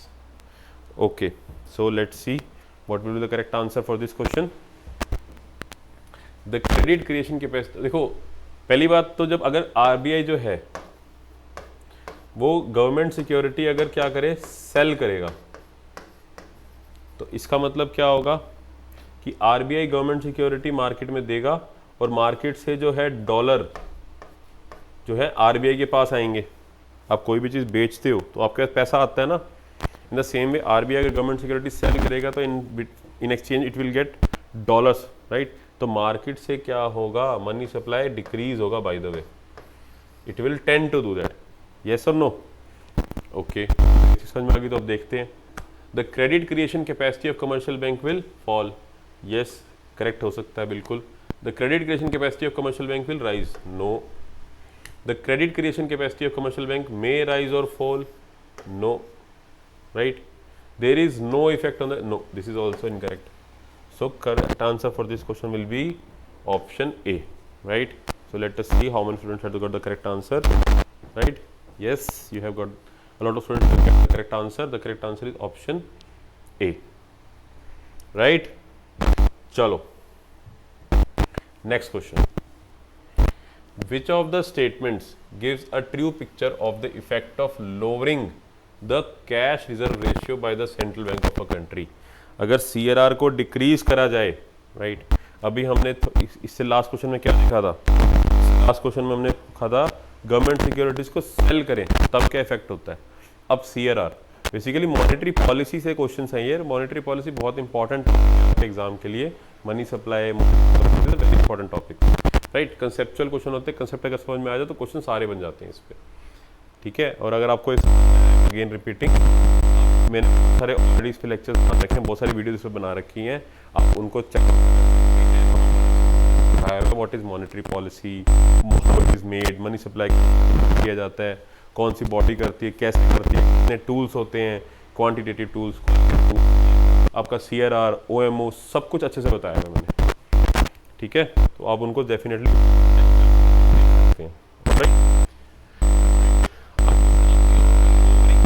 A: okay. So let's see what will be the correct answer for this question. The credit creation capacity, देखो पहली बात तो जब अगर RBI जो है वो government security अगर क्या करे, सेल करेगा, तो इसका मतलब क्या होगा कि आरबीआई गवर्नमेंट सिक्योरिटी मार्केट में देगा और मार्केट से जो है डॉलर जो है आरबीआई के पास आएंगे। आप कोई भी चीज़ बेचते हो तो आपके पास पैसा आता है ना। In the same way RBI अगर गवर्नमेंट सिक्योरिटी सेल करेगा तो in exchange it will get dollars, right. तो मार्केट से क्या होगा, मनी सप्लाई डिक्रीज होगा, by the way it will tend to do that, yes और नो, ओके। समझ में आ गई? तो अब देखते हैं। The credit creation capacity of commercial bank will fall, yes correct हो सकता है बिल्कुल। The credit creation capacity of commercial bank will rise, no. The credit creation capacity of commercial bank may rise और fall, no, right. There is no effect on the, no, this is also incorrect. So correct answer for this question will be option A, right? So let us see how many students have got the correct answer, right? Yes, you have got a lot of students who get the correct answer. The correct answer is option A, right? Chalo. Next question. Which of the statements gives a true picture of the effect of lowering the cash reserve ratio by the central bank of a country? अगर CRR को decrease करा जाए, right. अभी हमने इससे last question में क्या लिखा था, लास्ट क्वेश्चन में हमने लिखा था गवर्नमेंट सिक्योरिटीज को सेल करें तब क्या इफेक्ट होता है। अब CRR बेसिकली मॉनेटरी पॉलिसी से क्वेश्चन है ये। मॉनेटरी पॉलिसी बहुत इंपॉर्टेंट एग्जाम के लिए, money supply very important topic, right. Conceptual question होते हैं, कंसेप्ट अगर समझ में आ जाए तो क्वेश्चन सारे बन जाते हैं इस पर, ठीक है। और अगर आपको अगेन रिपीटिंग, मैंने बहुत सारे ऑलरेडी इस पर लेक्चर्स बना रखे हैं, बहुत सारी वीडियोज इस पर बना रखी हैं, आप उनको check. What is monetary policy, how it is made, money supply किया जाता है, कौन सी बॉडी करती है, कैसे करती है, कितने टूल्स होते हैं, क्वांटिटेटिव टूल्स, आपका CRR, OMO, सब कुछ अच्छे से बताया है मैंने, ठीक है। तो आप उनको डेफिनेटली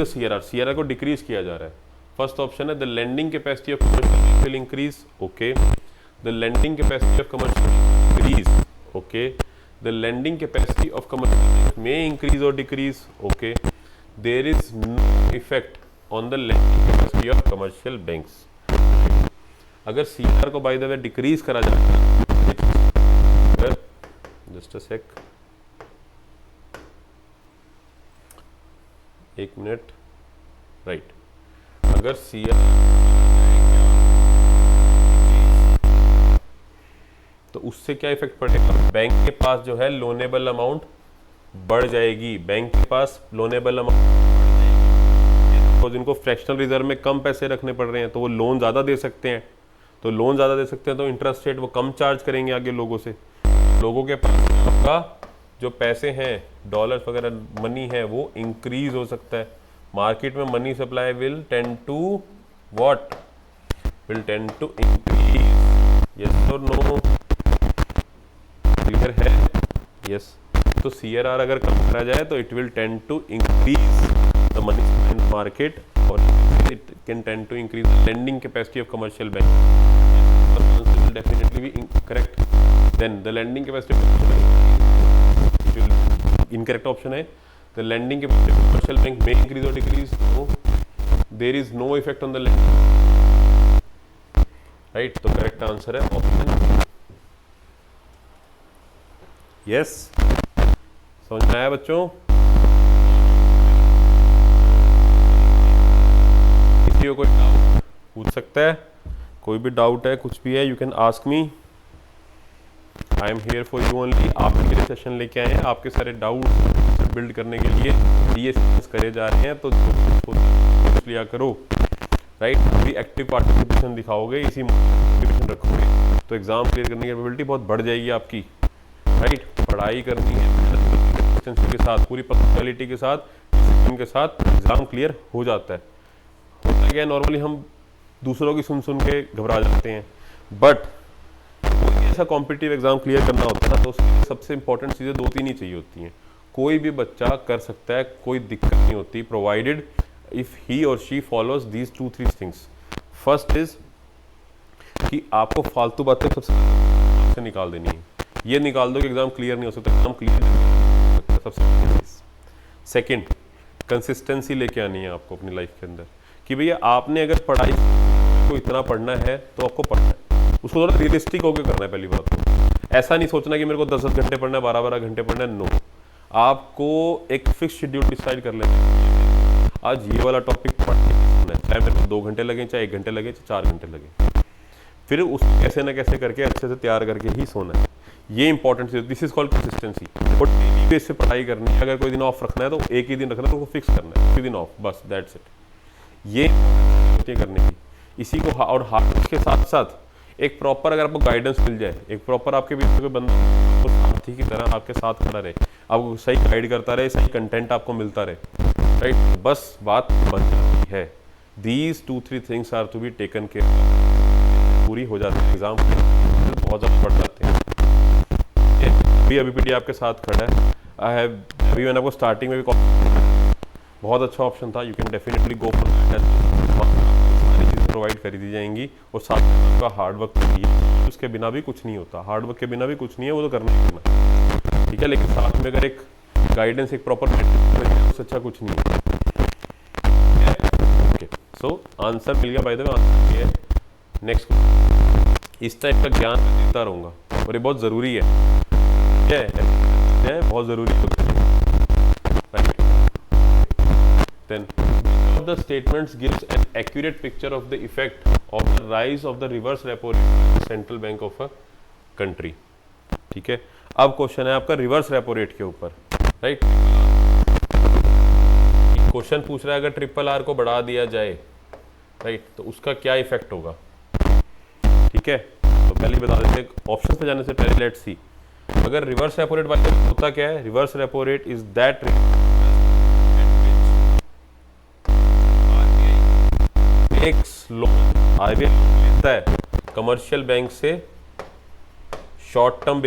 A: CRR को डिक्रीज किया जा रहा है। फर्स्ट ऑप्शन है the lending capacity of commercial will increase, okay. The lending capacity of commercial increase, okay. The lending capacity of commercial may increase और decrease, okay. There is no effect on the lending capacity of commercial banks. अगर CRR को by the way decrease करा जाए, just a सेक, एक minute, right. अगर CRR तो उससे क्या इफेक्ट पड़ेगा, बैंक के पास जो है लोनेबल अमाउंट बढ़ जाएगी, बैंक के पास लोनेबल अमाउंट, तो जिनको फ्रैक्शनल रिजर्व में कम पैसे रखने पड़ रहे हैं तो वो लोन ज़्यादा दे सकते हैं, तो लोन ज़्यादा दे सकते हैं तो इंटरेस्ट रेट वो कम चार्ज करेंगे आगे लोगों से। लोगों के पास आपका जो पैसे हैं, डॉलर्स वगैरह मनी है, वो इंक्रीज हो सकता है। मार्केट में money supply will tend to what, will tend to increase, yes और नो, क्लियर है, यस। तो CRR अगर कम करा जाए तो it will tend to increase the money in market और it can tend to increase the lending capacity of commercial bank, will definitely be incorrect. Then the lending capacity incorrect option है, the lending capacity of commercial bank may increase or decrease, no, there is no effect on the lending, right। तो correct answer है option yes। समझ में आया बच्चों? किसी को कोई डाउट पूछ सकता है, कोई भी डाउट है, कुछ भी है, you can ask me, I am here for you only. आपके लिए सेशन लेके आए हैं, आपके सारे डाउट बिल्ड करने के लिए ये सेशंस करे जा रहे हैं, तो पूछ लिया करो, राइट। अभी एक्टिव पार्टिसिपेशन दिखाओगे, इसी मोटिवेशन रखोगे तो एग्जाम क्लियर करने की कैपेबिलिटी बहुत बढ़ जाएगी आपकी, राइट। पढ़ाई करनी है के साथ, पूरी पर्सनैलिटी के साथ, डिसिप्लिन के साथ एग्जाम क्लियर हो जाता है। होता क्या है, नॉर्मली हम दूसरों की सुन सुन के घबरा जाते हैं, बट कोई ऐसा कॉम्पिटिटिव एग्जाम क्लियर करना होता है ना, तो उसके सबसे इंपॉर्टेंट चीज़ें 2-3 ही चाहिए होती हैं। कोई भी बच्चा कर सकता है, कोई दिक्कत नहीं होती, प्रोवाइडेड इफ ही और she follows these 2-3 things. First is कि आपको फालतू बातें सबसे निकाल देनी है, ये निकाल दो कि एग्जाम क्लियर नहीं हो सकता, एग्जाम क्लियर नहीं हो सकता, सबसे। सेकेंड, कंसिस्टेंसी लेके आनी है आपको अपनी लाइफ के अंदर, कि भैया आपने अगर पढ़ाई को इतना पढ़ना है तो आपको पढ़ना है, उसको थोड़ा रियलिस्टिक होकर करना है। पहली बात तो ऐसा नहीं सोचना कि मेरे को 10-10 घंटे पढ़ना है, 12-12 घंटे पढ़ना है, नो। आपको एक फिक्स शेड्यूल डिसाइड कर लेना है, आज ये वाला टॉपिक पढ़ना है, चाहे मेरे को 2 घंटे लगे, चाहे 1 घंटे लगे, चाहे 4 घंटे लगे, फिर उस कैसे ना कैसे करके अच्छे से तैयार करके ही सोना है। ये इंपॉर्टेंट चीज, दिस इज कॉल्ड कंसिस्टेंसी। और डेली बेस से पढ़ाई करनी है, अगर कोई दिन ऑफ रखना है तो एक ही दिन रखना है, तो उसको फिक्स करना है, उसी दिन ऑफ, बस दैट्स इट। ये करने की, इसी को और हार्ड के साथ साथ एक प्रॉपर अगर आपको गाइडेंस मिल जाए, एक प्रॉपर आपके बीच कोई बंदा तो साथी की तरह आपके साथ खड़ा रहे, आपको सही गाइड करता रहे, सही कंटेंट आपको मिलता रहे, राइट, बस बात बन जाती है। These 2-3 things are to be taken care, पूरी हो जाती है, एग्जाम बहुत ज़्यादा बढ़ जाते हैं। अभी पीडी आपके साथ खड़ा है, आई हैव, अभी मैंने आपको स्टार्टिंग में भी बहुत अच्छा ऑप्शन था, you can definitely go for that, सारी चीज़ें प्रोवाइड करी दी जाएंगी, और साथ में आपका हार्ड वर्क चाहिए, उसके बिना भी कुछ नहीं होता, हार्ड वर्क के बिना भी कुछ नहीं है, वो तो करना ही करना, ठीक है। लेकिन साथ में अगर एक गाइडेंस, एक प्रॉपर उससे अच्छा कुछ नहीं है, ओके। सो आंसर मिल गया, बाय द वे आंसर ये है। नेक्स्ट, इस टाइप का ज्ञान देता रहूँगा और ये बहुत ज़रूरी है, क्या है, बहुत ज़रूरी होता है। Then of the statements gives an accurate picture of the effect of the rise of the reverse repo rate by the central bank of a country. ठीक है, अब क्वेश्चन है आपका रिवर्स रेपो रेट के ऊपर, राइट। क्वेश्चन पूछ रहा है अगर ट्रिपल आर को बढ़ा दिया जाए, राइट, तो उसका क्या इफेक्ट होगा। ठीक है, तो पहले बता देते ऑप्शन पे जाने से पहले लेट्स सी अगर रिवर्स रेपो रेट बात होता क्या है। Reverse repo rate is that RBI लेता है कमर्शियल बैंक से शॉर्ट टर्म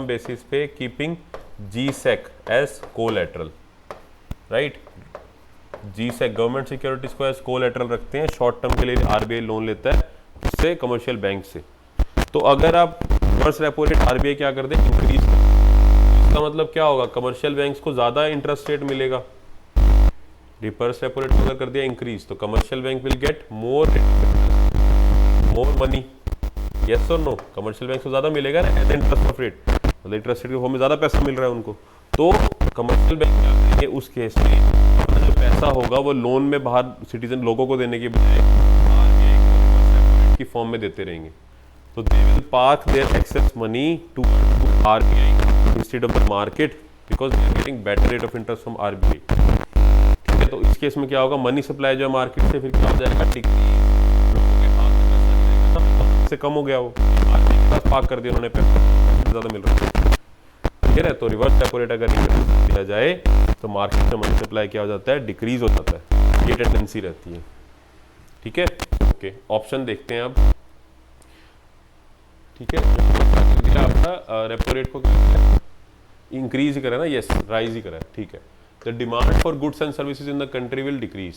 A: बेसिस पे keeping G Sec as collateral, right. G Sec government securities को एज कोलैटरल रखते हैं, शॉर्ट टर्म के लिए आरबीआई लोन लेता है इससे कमर्शियल बैंक से। तो अगर आप रिवर्स रेपो रेट आरबीआई क्या कर दे, इंक्रीज कर, इसका मतलब क्या होगा, कमर्शियल बैंक्स को ज्यादा इंटरेस्ट रेट मिलेगा। रिवर्स रेपो रेट अगर कर दिया इंक्रीज तो commercial bank will get more money, yes और नो। कमर्शियल बैंक को ज्यादा मिलेगा ना एज इंटरेस्ट ऑफ रेट, मतलब इंटरेस्ट रेट के फॉर्म में ज्यादा पैसा मिल रहा है उनको, तो कमर्शियल बैंक क्या करेंगे उस केस में अपना जो पैसा होगा वो लोन में बाहर सिटीजन लोगों को देने के बजाय आरबीआई की फॉर्म में देते रहेंगे। तो they will park their excess money to RBI instead of the market because they are getting better rate of interest from RBI. ठीक है, तो इस केस में क्या होगा, मनी सप्लाई जो है मार्केट से फिर क्या हो जाएगा, लोगों के हाथ में पैसा नहीं, से कम हो गया, वो आरबीआई के पास पार्क कर दिया उन्होंने, पैसा ज्यादा मिल रहा है। ठीक है, तो रिवर्स रेपो रेट अगर दिया जाए तो मार्केट में मनी सप्लाई क्या हो जाता है, डिक्रीज हो जाता है, ये टेंडेंसी रहती है। ठीक है, ओके, ऑप्शन देखते हैं अब। ठीक है, आपका रेपो रेट को इंक्रीज ही करा ना, यस, राइज ही करा, ठीक है। The demand for goods and services in the country will decrease,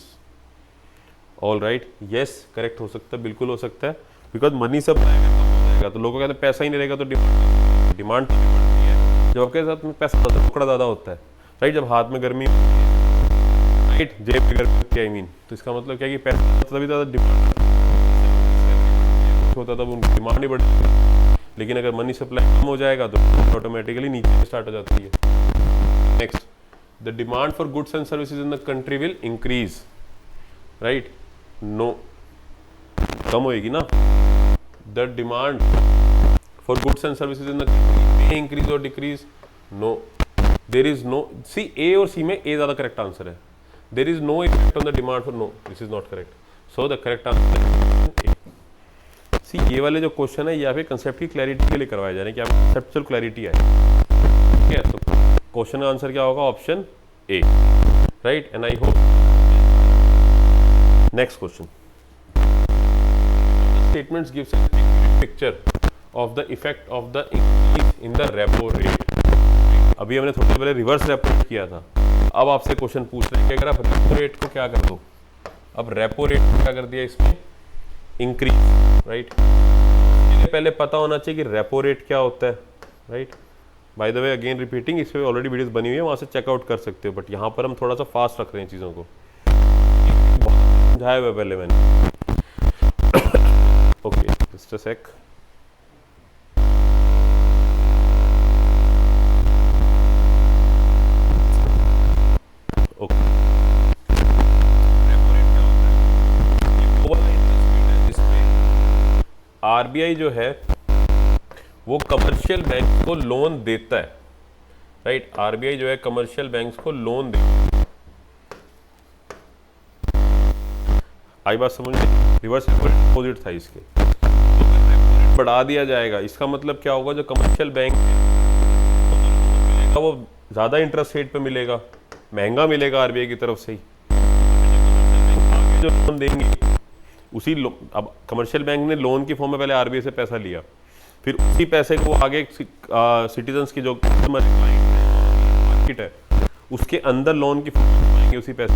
A: all right, yes, correct हो सकता है, बिल्कुल हो सकता है, बिकॉज मनी सप्लाई अगर कम हो जाएगा तो लोगों के पैसा ही नहीं रहेगा, तो डिमांड बढ़ती है। जब आपके साथ में पैसा टुकड़ा ज़्यादा होता है, राइट, जब हाथ में गर्मी, राइट, जेब में गर्मी, आई मीन, तो इसका मतलब क्या है कि पैसा तभी ज़्यादा डिमांड होता है, तब उनकी डिमांड ही बढ़ती। लेकिन अगर मनी सप्लाई कम हो जाएगा तो ऑटोमेटिकली नीचे स्टार्ट हो जाती है। Next, the demand for goods and services in the country will increase, right, no, कम होएगी ना। The demand for goods and services in the country may increase और decrease, no, there is no, C A और C में A ज्यादा correct answer है। There is no effect on the demand for, no, this is not correct, so the correct answer A. See ये वाले जो question है या फिर कंसेप्ट की क्लैरिटी के लिए करवाए जा रहे हैं कि आपको कंसेप्चुअल क्लैरिटी आए। ठीक है, तो क्वेश्चन का आंसर क्या होगा, option A, right, and I hope. Next question, statements gives a picture of the effect of the increase in the repo rate। अभी हमने थोड़ी देर पहले रिवर्स रेपो रेट किया था, अब आपसे क्वेश्चन पूछ रहे हैं कि अगर आप रेपो रेट को क्या कर दो, अब रेपो रेट को क्या कर दिया इसमें, इंक्रीज, राइट। पहले पता होना चाहिए कि रेपो रेट क्या होता है, right. By the way again repeating, इस पे ऑलरेडी वीडियोस बनी हुई है, वहां से चेकआउट कर सकते हो, बट यहाँ पर हम थोड़ा सा फास्ट रख रहे हैं चीज़ों को, समझाया हुआ पहले मैंने। Okay, just a sec. Okay, repo rate क्या होता है, ये ओवर इंटरेस्ट रेट है जिसमें आरबीआई जो है वो कमर्शियल बैंक को लोन देता है, राइट। आरबीआई जो है कमर्शियल बैंक्स को लोन देता है। आई बात समझ में, रिवर्स रेपो रेट अपोजिट था इसके। तो अगर रेपो रेट बढ़ा दिया जाएगा, इसका मतलब क्या होगा, जो कमर्शियल बैंक मिलेगा वो ज्यादा इंटरेस्ट रेट पे मिलेगा, महंगा मिलेगा आरबीआई की तरफ से ही। आगे जो लोन देंगे उसी अब कमर्शियल बैंक ने लोन की फॉर्म में पहले आरबीआई से पैसा लिया, फिर उसी पैसे को आगे सिटीजन्स की जो कस्टमर मार्केट है उसके अंदर लोन की फॉर्म में पाएंगे उसी पैसे।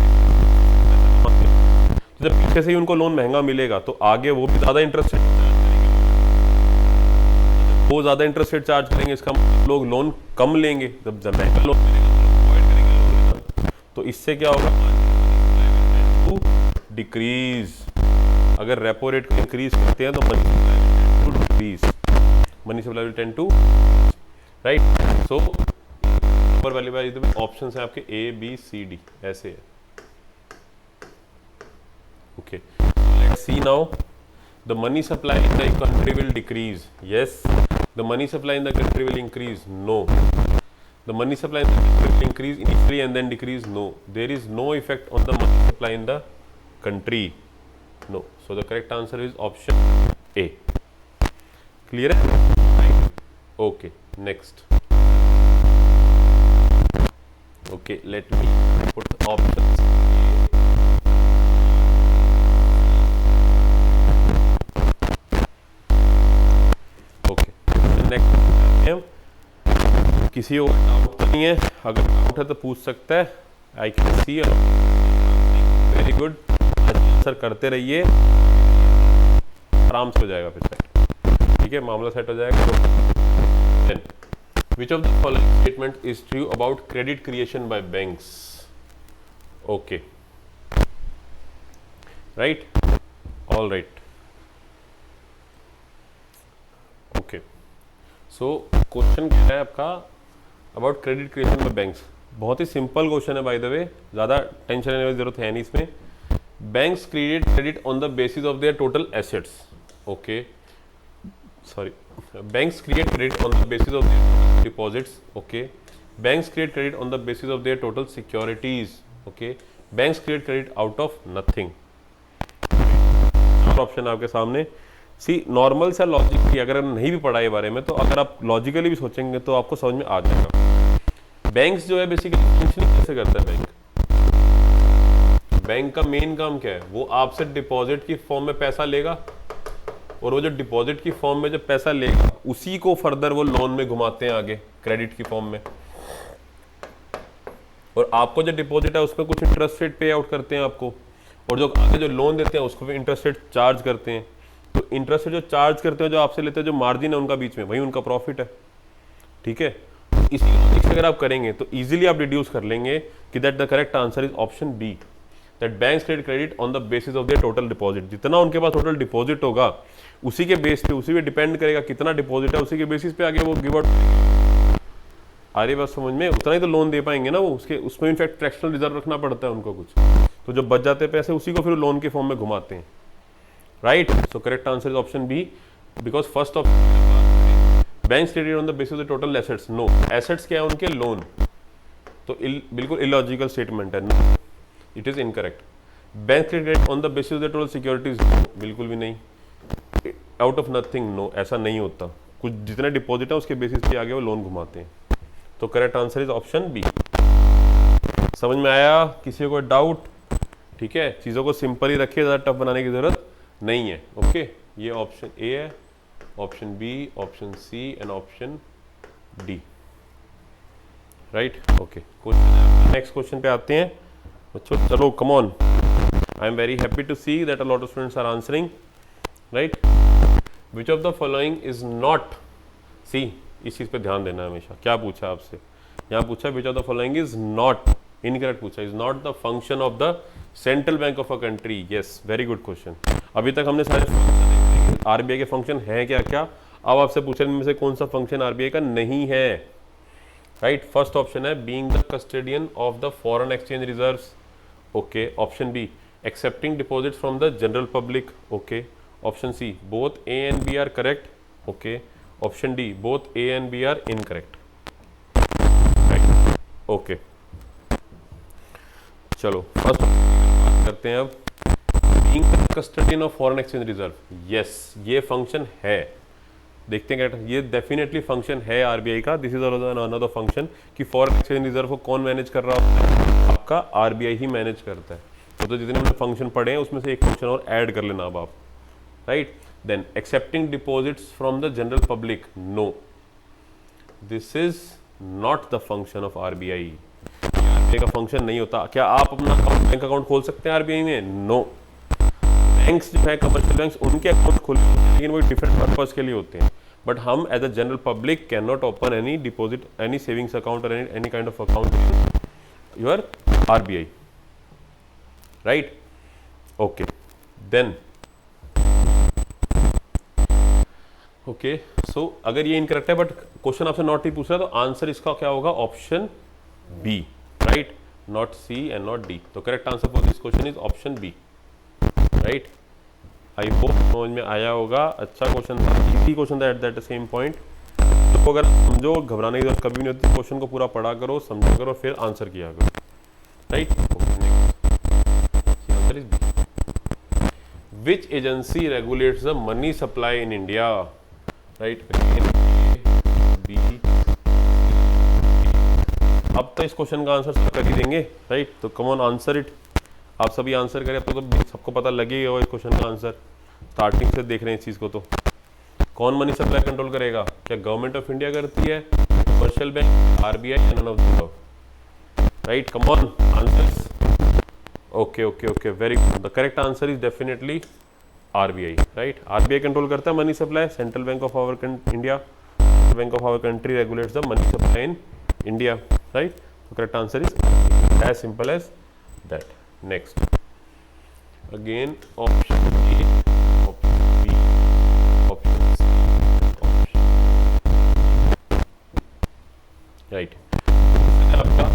A: तो जब पीछे से ही उनको लोन महंगा मिलेगा तो आगे वो भी ज़्यादा इंटरेस्ट रेट चार्ज करेंगे, वो ज़्यादा इंटरेस्ट रेट चार्ज करेंगे, इसका लोग लोन कम लेंगे, जब महंगा लोन मिलेगा तो अवॉइड करेंगे। तो इससे क्या होगा, डिक्रीज। अगर रेपो रेट को इंक्रीज करते हैं तो money supply to decrease, money supply will tend to, right. So ऊपर वाली बात ऑप्शन है आपके ए बी सी डी ऐसे है. Okay, let's see now. The money supply in the country will decrease. Yes. The money supply in the country will increase. No. The money supply in the country will increase initially and then decrease. No. There is no effect on the money supply in the country. No. So the correct answer is option A. Clear? Okay. Next. Okay. Let me put options. किसी को doubt तो नहीं है? अगर doubt है तो पूछ सकता है. आई can C. Very good. Answer करते रहिए, आराम से हो जाएगा फिर सेट. ठीक है, मामला सेट हो जाएगा. Then which of the following statement is true about credit creation by banks? Okay, right, all right. Okay, so question क्या है आपका about credit creation by banks. बहुत ही सिंपल क्वेश्चन है बाय द वे, ज़्यादा tension लेने की जरूरत है नहीं इसमें. Banks create credit on the basis of their total assets. Okay, sorry, banks create credit on the basis of their deposits. Okay, banks create credit on the basis of their total securities. Okay, banks create credit out of nothing. Option आपके सामने. सी, normal सा logic की अगर नहीं भी पढ़ा ये बारे में, तो अगर आप लॉजिकली भी सोचेंगे तो आपको समझ में आ जाएगा. बैंक्स जो है बेसिकली फंक्शनिंग कैसे करता है बैंक. बैंक का मेन काम क्या है? वो आपसे डिपॉजिट की फॉर्म में पैसा लेगा, और वो जो डिपॉजिट की फॉर्म में जो पैसा लेगा उसी को फर्दर वो लोन में घुमाते हैं आगे क्रेडिट की फॉर्म में. और आपको जो डिपॉजिट है उसमें कुछ इंटरेस्ट रेट पे आउट करते हैं आपको, और जो आगे जो लोन देते हैं उसको भी इंटरेस्ट रेट चार्ज करते हैं. तो इंटरेस्ट जो चार्ज करते हैं, जो आपसे लेते हैं, जो मार्जिन है उनका बीच में, वही उनका प्रॉफिट है. ठीक है, इसी लॉजिक से अगर आप करेंगे तो इजीली आप डिड्यूस कर लेंगे कि that the correct answer is option B, that banks credit credit on the basis of their total deposit. जितना उनके पास टोटल डिपॉजिट होगा उसी के बेस पे, उसी पे डिपेंड करेगा कितना डिपॉजिट है, उसी के बेसिस पे आगे वो गिव आउट. आ रही बात समझ में? उतना ही तो लोन दे पाएंगे ना वो. उसके उसमें इनफैक्ट फ्रैक्शनल रिजर्व रखना पड़ता है उनको कुछ, तो जो बच जाते हैं पैसे उसी को फिर लोन के फॉर्म में घुमाते हैं. Right, so correct answer is option B, because first option banks credit on the basis of the total assets. No, assets क्या है उनके? लोन. तो बिल्कुल इलॉजिकल स्टेटमेंट है. No, it is incorrect. Bank credit on the basis of the total securities. बिल्कुल भी नहीं. Out of nothing. No, ऐसा नहीं होता. कुछ जितने डिपॉजिट है उसके बेसिस पे आगे वो लोन घुमाते हैं. तो correct answer is option B. समझ में आया? किसी को डाउट? ठीक है, चीज़ों को सिंपल ही रखिए, ज़्यादा टफ बनाने की जरूरत नहीं है. ओके, ये ऑप्शन ए है, option B, option C and option D. Right, okay. Question, next question पे आते हैं बच्चों. चलो, come on. I am very happy to see that a lot of students are answering. Right, which of the following is not. See, इस चीज़ पे ध्यान देना हमेशा. क्या पूछा आपसे? यहाँ पूछा which of the following is not. Incorrect पूछा. Is not the function of the central bank of a country. Yes, very good question. अभी तक हमने सारे आरबीआई के फंक्शन हैं क्या क्या. अब आपसे पूछने में से कौन सा फंक्शन आरबीआई का नहीं है. राइट, फर्स्ट ऑप्शन है being the custodian of the foreign exchange reserves. Okay, option B accepting deposits from the general public. Okay, option C both A and B are correct. Okay, option D both A and B are incorrect. Right, okay. चलो, first करते हैं अब. Being the custodian of foreign exchange reserve. Yes, ये function है. देखते हैं क्या, ये डेफिनेटली फंक्शन है आरबीआई का. दिस इज अनदर फंक्शन कि फॉरेन एक्सचेंज रिजर्व को कौन मैनेज कर रहा होता है? आपका आरबीआई ही मैनेज करता है. तो जितने हमने फंक्शन पढ़े हैं उसमें से एक फंक्शन और ऐड कर लेना अब आप. Right, then accepting deposits from the general public. No, this is not the function of RBI. का फंक्शन नहीं होता. क्या आप अपना बैंक अकाउंट खोल सकते हैं आरबीआई में? नो. बैंक्स जो है कमर्शियल बैंक्स, उनके अकाउंट खोल सकते हैं, लेकिन वो डिफरेंट पर्पस के लिए होते हैं. बट हम as a general public can not open any deposit, any savings account और any kind of account your RBI. Right, okay. Then okay, so अगर ये इनकरेक्ट है बट क्वेश्चन आपसे नॉट ही पूछ रहा है, तो आंसर इसका क्या होगा? Option B, right, not C and not D. तो correct answer for this question is option B, right. I hope समझ में आया होगा। अच्छा क्वेश्चन था, इजी क्वेश्चन था एट दैट सेम पॉइंट। तो अगर समझो, घबराने की जरूरत कभी नहीं होती, क्वेश्चन को पूरा पढ़ा करो, समझा करो, फिर आंसर किया करो, right. Answer is B. Which agency regulates the money supply in India, right. B. अब तो इस क्वेश्चन का आंसर सब कर ही देंगे, राइट। तो कम ऑन आंसर इट। आप सभी आंसर करें तो सबको पता लगेगा इस क्वेश्चन का आंसर। स्टार्टिंग से देख रहे हैं इस चीज को। तो कौन मनी सप्लाई कंट्रोल करेगा? क्या गवर्नमेंट ऑफ इंडिया करती है, commercial bank, RBI, none of the above, right. Come on answers. Okay okay okay, very good. The correct answer is definitely RBI, right. RBI control करता है money supply, central bank of our India, bank of our country regulates the money supply in India, right. The correct answer is as simple as that. Next again option A, option B, option C, right. आपका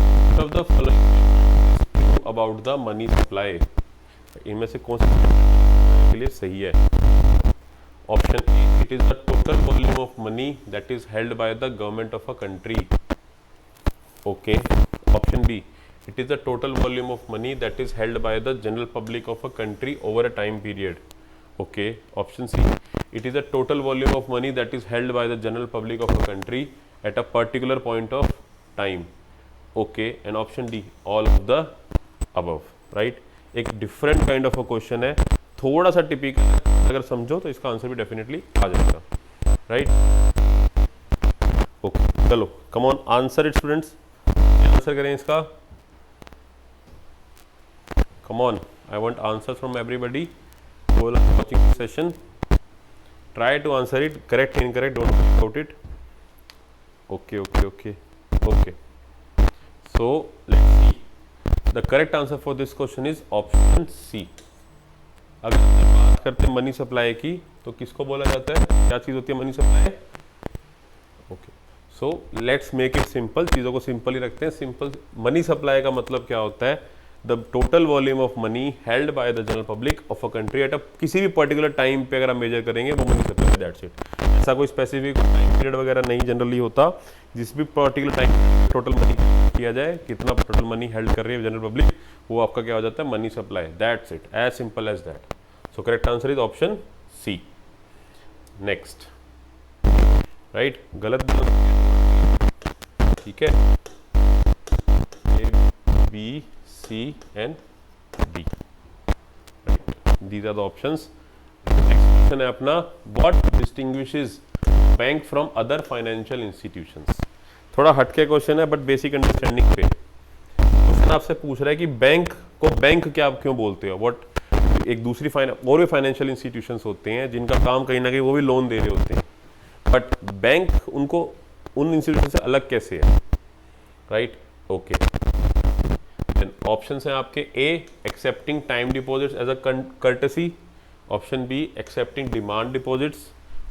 A: of the following about the money supply, इनमें से कौन सा के लिए सही है? Option A, it is the total volume of money that is held by the government of a country. Okay. Option B, it is the total volume of money that is held by the general public of a country over a time period. Okay. Option C, it is the total volume of money that is held by the general public of a country at a particular point of time. Okay. And option D, all of the above, right. एक different kind of a question है, थोड़ा सा typical, अगर समझो तो इसका answer भी definitely आ जाएगा, राइट। ओके, चलो come on answer it students. Answer करें इसका। Come on, I want answers from everybody who are watching this session. Try to answer it, correct, incorrect, don't worry about it. Okay, okay, okay, okay. So let's see. The correct answer for this question is option C. अगर बात करते हैं money supply की, तो किसको बोला जाता है, क्या चीज़ होती है money supply? Okay, so let's make it simple. चीज़ों को सिंपल ही रखते हैं। सिंपल मनी सप्लाई का मतलब क्या होता है? The total volume of money held by the general public of a country at a किसी भी पर्टिकुलर टाइम पे अगर हम मेजर करेंगे वो मनी सप्लाई है, दैट्स इट। ऐसा कोई स्पेसिफिक टाइम पीरियड वगैरह नहीं जनरली होता। जिस भी पर्टिकुलर टाइम टोटल मनी किया जाए, कितना टोटल मनी हेल्ड कर रही है जनरल पब्लिक, वो आपका क्या हो जाता है, money supply, that's it, as simple as that. So correct answer is option C. Next, right, गलत, ठीक है, A B C and D, right. These are the options. Next question है अपना, what distinguishes bank from other financial institutions? थोड़ा हटके question है but basic understanding पे question आपसे पूछ रहा है कि बैंक को बैंक क्या क्यों बोलते हो। व्हाट एक दूसरी और भी फाइनेंशियल इंस्टीट्यूशंस होते हैं जिनका काम कहीं ना कहीं वो भी लोन दे रहे होते हैं, बट बैंक उनको उन इंस्टीट्यूशन से अलग कैसे है, राइट। ओके, ऑप्शंस हैं आपके, A accepting time deposits as a courtesy, option B accepting demand deposits,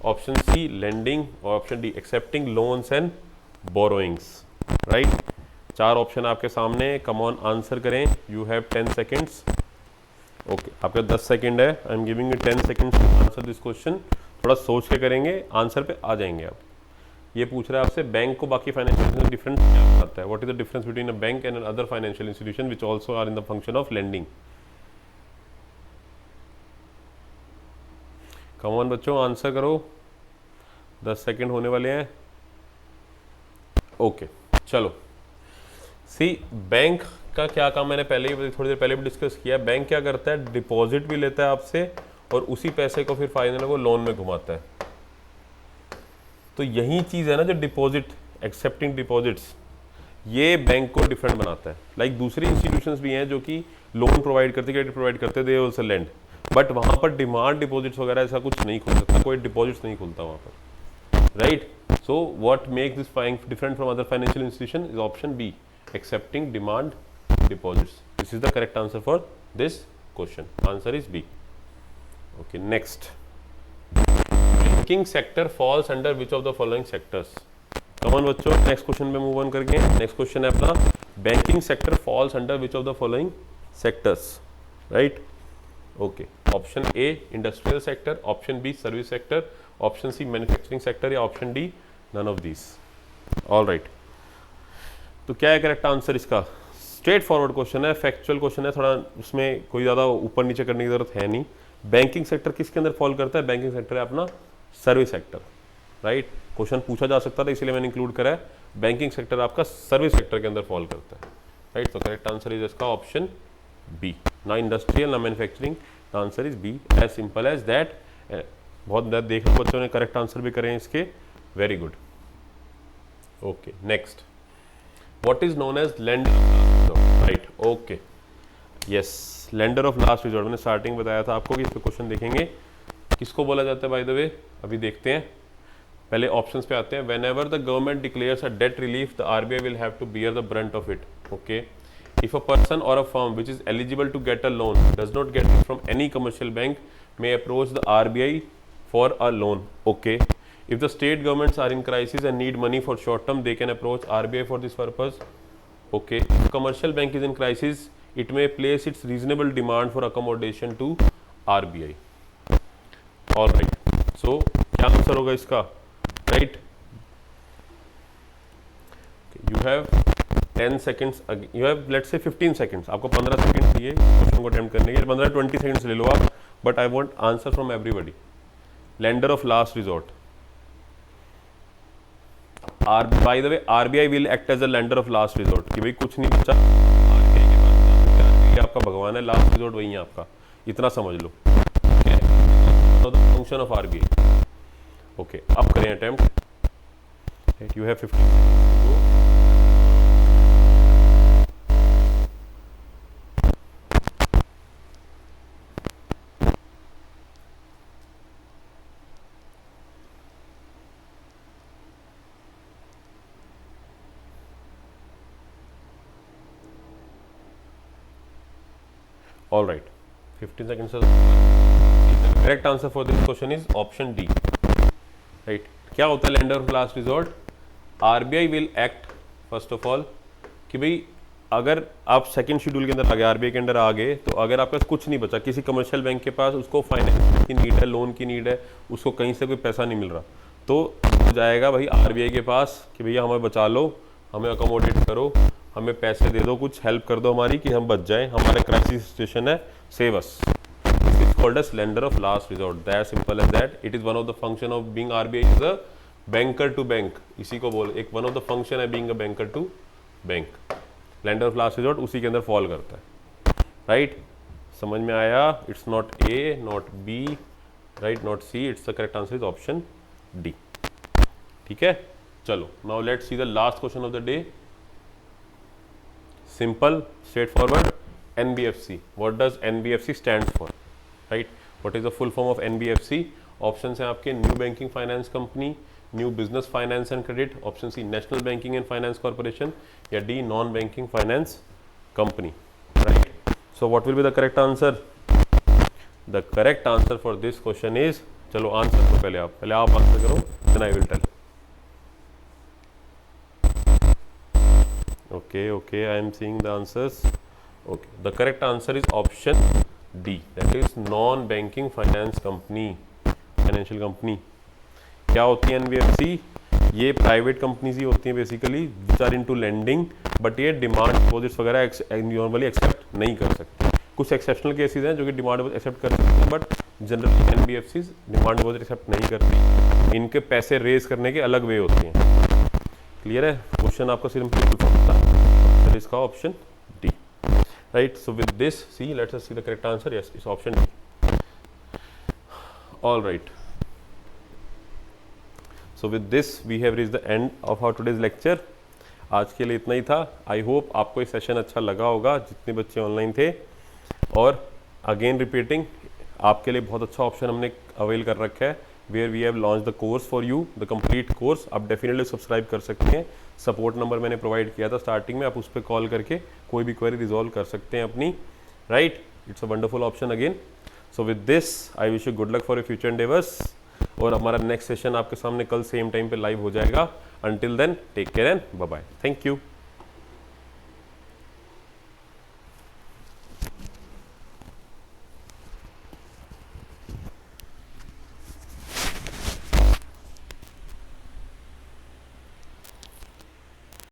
A: option C lending, और option D accepting loans and borrowings, right. चार ऑप्शन आपके सामने, कम ऑन आंसर करें, यू हैव 10 सेकेंड्स। ओके, आपके 10 second है, I am giving you 10 seconds to answer this question. थोड़ा सोच के करेंगे, आंसर पे आ जाएंगे आप। ये पूछ रहा है आपसे बैंक को बाकी फाइनेंशियल डिफरेंस क्या बताता है, what is the difference between a bank and other financial institution which also are in the function of lending. Come on बच्चों, आंसर करो, 10 सेकेंड होने वाले हैं। ओके, चलो, सी बैंक का क्या काम, मैंने पहले ही थोड़ी देर पहले भी डिस्कस किया। बैंक क्या करता है, डिपॉजिट भी लेता है आपसे और उसी पैसे को फिर फाइनल वो लोन में घुमाता है। तो यही चीज़ है ना जो डिपॉजिट, एक्सेप्टिंग डिपॉजिट्स, ये बैंक को डिफरेंट बनाता है। लाइक दूसरी इंस्टीट्यूशंस भी हैं जो कि लोन प्रोवाइड करते, क्रेडिट प्रोवाइड करते, दे आल्सो लेंड, बट वहाँ पर डिमांड डिपॉजिट्स वगैरह ऐसा कुछ नहीं खुल सकता, कोई डिपॉजिट्स नहीं खुलता वहाँ पर, right. So what makes this bank different from other financial institution is option B, accepting demand deposits. This is the correct answer for this question, answer is B. Okay, next, banking sector falls under which of the following sectors? Come on बच्चों, next question पे move on करके। नेक्स्ट क्वेश्चन है अपना, banking sector falls under which of the following sectors, right. Okay, option A industrial sector, option B service sector, option C manufacturing sector, या option D none of this. All right, तो क्या है correct answer इसका? Straightforward question है, factual question है, थोड़ा उसमें कोई ज़्यादा ऊपर नीचे करने की जरूरत है नहीं। बैंकिंग सेक्टर किसके अंदर फॉल करता है? बैंकिंग सेक्टर है अपना सर्विस सेक्टर, राइट। क्वेश्चन पूछा जा सकता था इसलिए मैंने इंक्लूड करा है। बैंकिंग सेक्टर आपका सर्विस सेक्टर के अंदर फॉल करता है, राइट। तो करेक्ट आंसर इज इसका ऑप्शन बी, ना इंडस्ट्रियल ना manufacturing, the answer is B, as simple as that. बहुत देख लो बच्चों ने करेक्ट आंसर भी करें इसके, very good. Okay, next, what is known as lender, right. Okay, yes, lender of last resort, मैंने स्टार्टिंग बताया था आपको कि इस पे क्वेश्चन देखेंगे। किसको बोला जाता है बाय द वे, अभी देखते हैं। पहले ऑप्शंस पे आते हैं। Whenever the government declares a debt relief, the RBI will have to bear the brunt of it. Okay, if a person or a firm which is eligible to get a loan does not get it from any commercial bank may approach the RBI for a loan. Okay, if the state governments are in crisis and need money for short term, they can approach RBI for this purpose. Okay, if commercial bank is in crisis, it may place its reasonable demand for accommodation to RBI. All right, so क्या answer होगा इसका? Right, you have 10 seconds, you have let's say 15 seconds, आपको 15 second दिए question को attempt करने के, 15-20 seconds ले लो आप, but I want answer from everybody. Lender of last resort, by the way RBI will act as a lender of last resort, कि भाई कुछ नहीं बचा, आरबीआई के पास आरबीआई आपका भगवान है, लास्ट रिजॉर्ट वही है आपका, इतना समझ लो। Function of RBI. ओके, अब करें attempt, you have 15। All right, 15 seconds. The correct answer for this question is option D. Right? क्या होता है lender of last resort? RBI will act first of all कि भाई अगर आप सेकंड शेड्यूल के अंदर आ गए, आरबीआई के अंदर आ गए, तो अगर आपके पास कुछ नहीं बचा, किसी कमर्शियल बैंक के पास उसको फाइनेंस की नीड है, लोन की नीड है, उसको कहीं से कोई पैसा नहीं मिल रहा, तो जाएगा भाई आरबीआई के पास कि भैया हमें बचा लो, हमें अकोमोडेट करो, हमें पैसे दे दो, कुछ हेल्प कर दो हमारी कि हम बच जाएं, हमारा क्राइसिस सिचुएशन है, save us. This is called as lender of last resort, that simple as that. It is one of the function of being RBI is a banker to bank, इसी को बोल, एक वन ऑफ द फंक्शन है being a banker to bank. Lender of last resort उसी के अंदर fall करता है, राइट। समझ में आया? It's not A, not B, right, not C, it's the correct answer is option D. ठीक है, चलो now let's see the last question of the day. Simple, straightforward. NBFC. What does NBFC stands for? Right? What is the full form of NBFC? Options हैं आपके new banking finance company, new business finance and credit, option C national banking and finance corporation, या D non banking finance company. Right, so what will be the correct answer? The correct answer for this question is, चलो answer तो पहले आप answer करो, then I will tell. Okay, I am seeing the answers. Okay, the correct answer is option D, that is non-banking finance company, financial company। क्या होती है NBFC? ये private companies ही होती हैं basically, which are into lending, but ये demand deposits वगैरह normally accept नहीं कर सकते। कुछ एक्सेप्शनल केसेस हैं जो कि डिमांड डिपॉजिट एक्सेप्ट कर सकते हैं, but generally NBFCs demand deposit accept नहीं करती, इनके पैसे रेज करने के अलग वे होते हैं। क्लियर है? क्वेश्चन आपका सिंपल था, इसका option D, right. So with this, see let's us see the correct answer, yes it's option D. All right, so with this we have reached the end of our today's lecture. आज के लिए इतना ही था। आई hope आपको ये session अच्छा लगा होगा, जितने बच्चे ऑनलाइन थे। और अगेन रिपीटिंग, आपके लिए बहुत अच्छा ऑप्शन हमने अवेल कर रखा है, where we have launch the course for you, the complete course. आप डेफिनेटली सब्सक्राइब कर सकते हैं। सपोर्ट नंबर मैंने प्रोवाइड किया था स्टार्टिंग में, आप उस पर कॉल करके कोई भी क्वेरी रिजॉल्व कर सकते हैं अपनी, right. It's a wonderful option again. So with this I wish you good luck for your future endeavours. और हमारा नेक्स्ट सेशन आपके सामने कल सेम टाइम पे लाइव हो जाएगा। Until then, take care and bye bye. Thank you.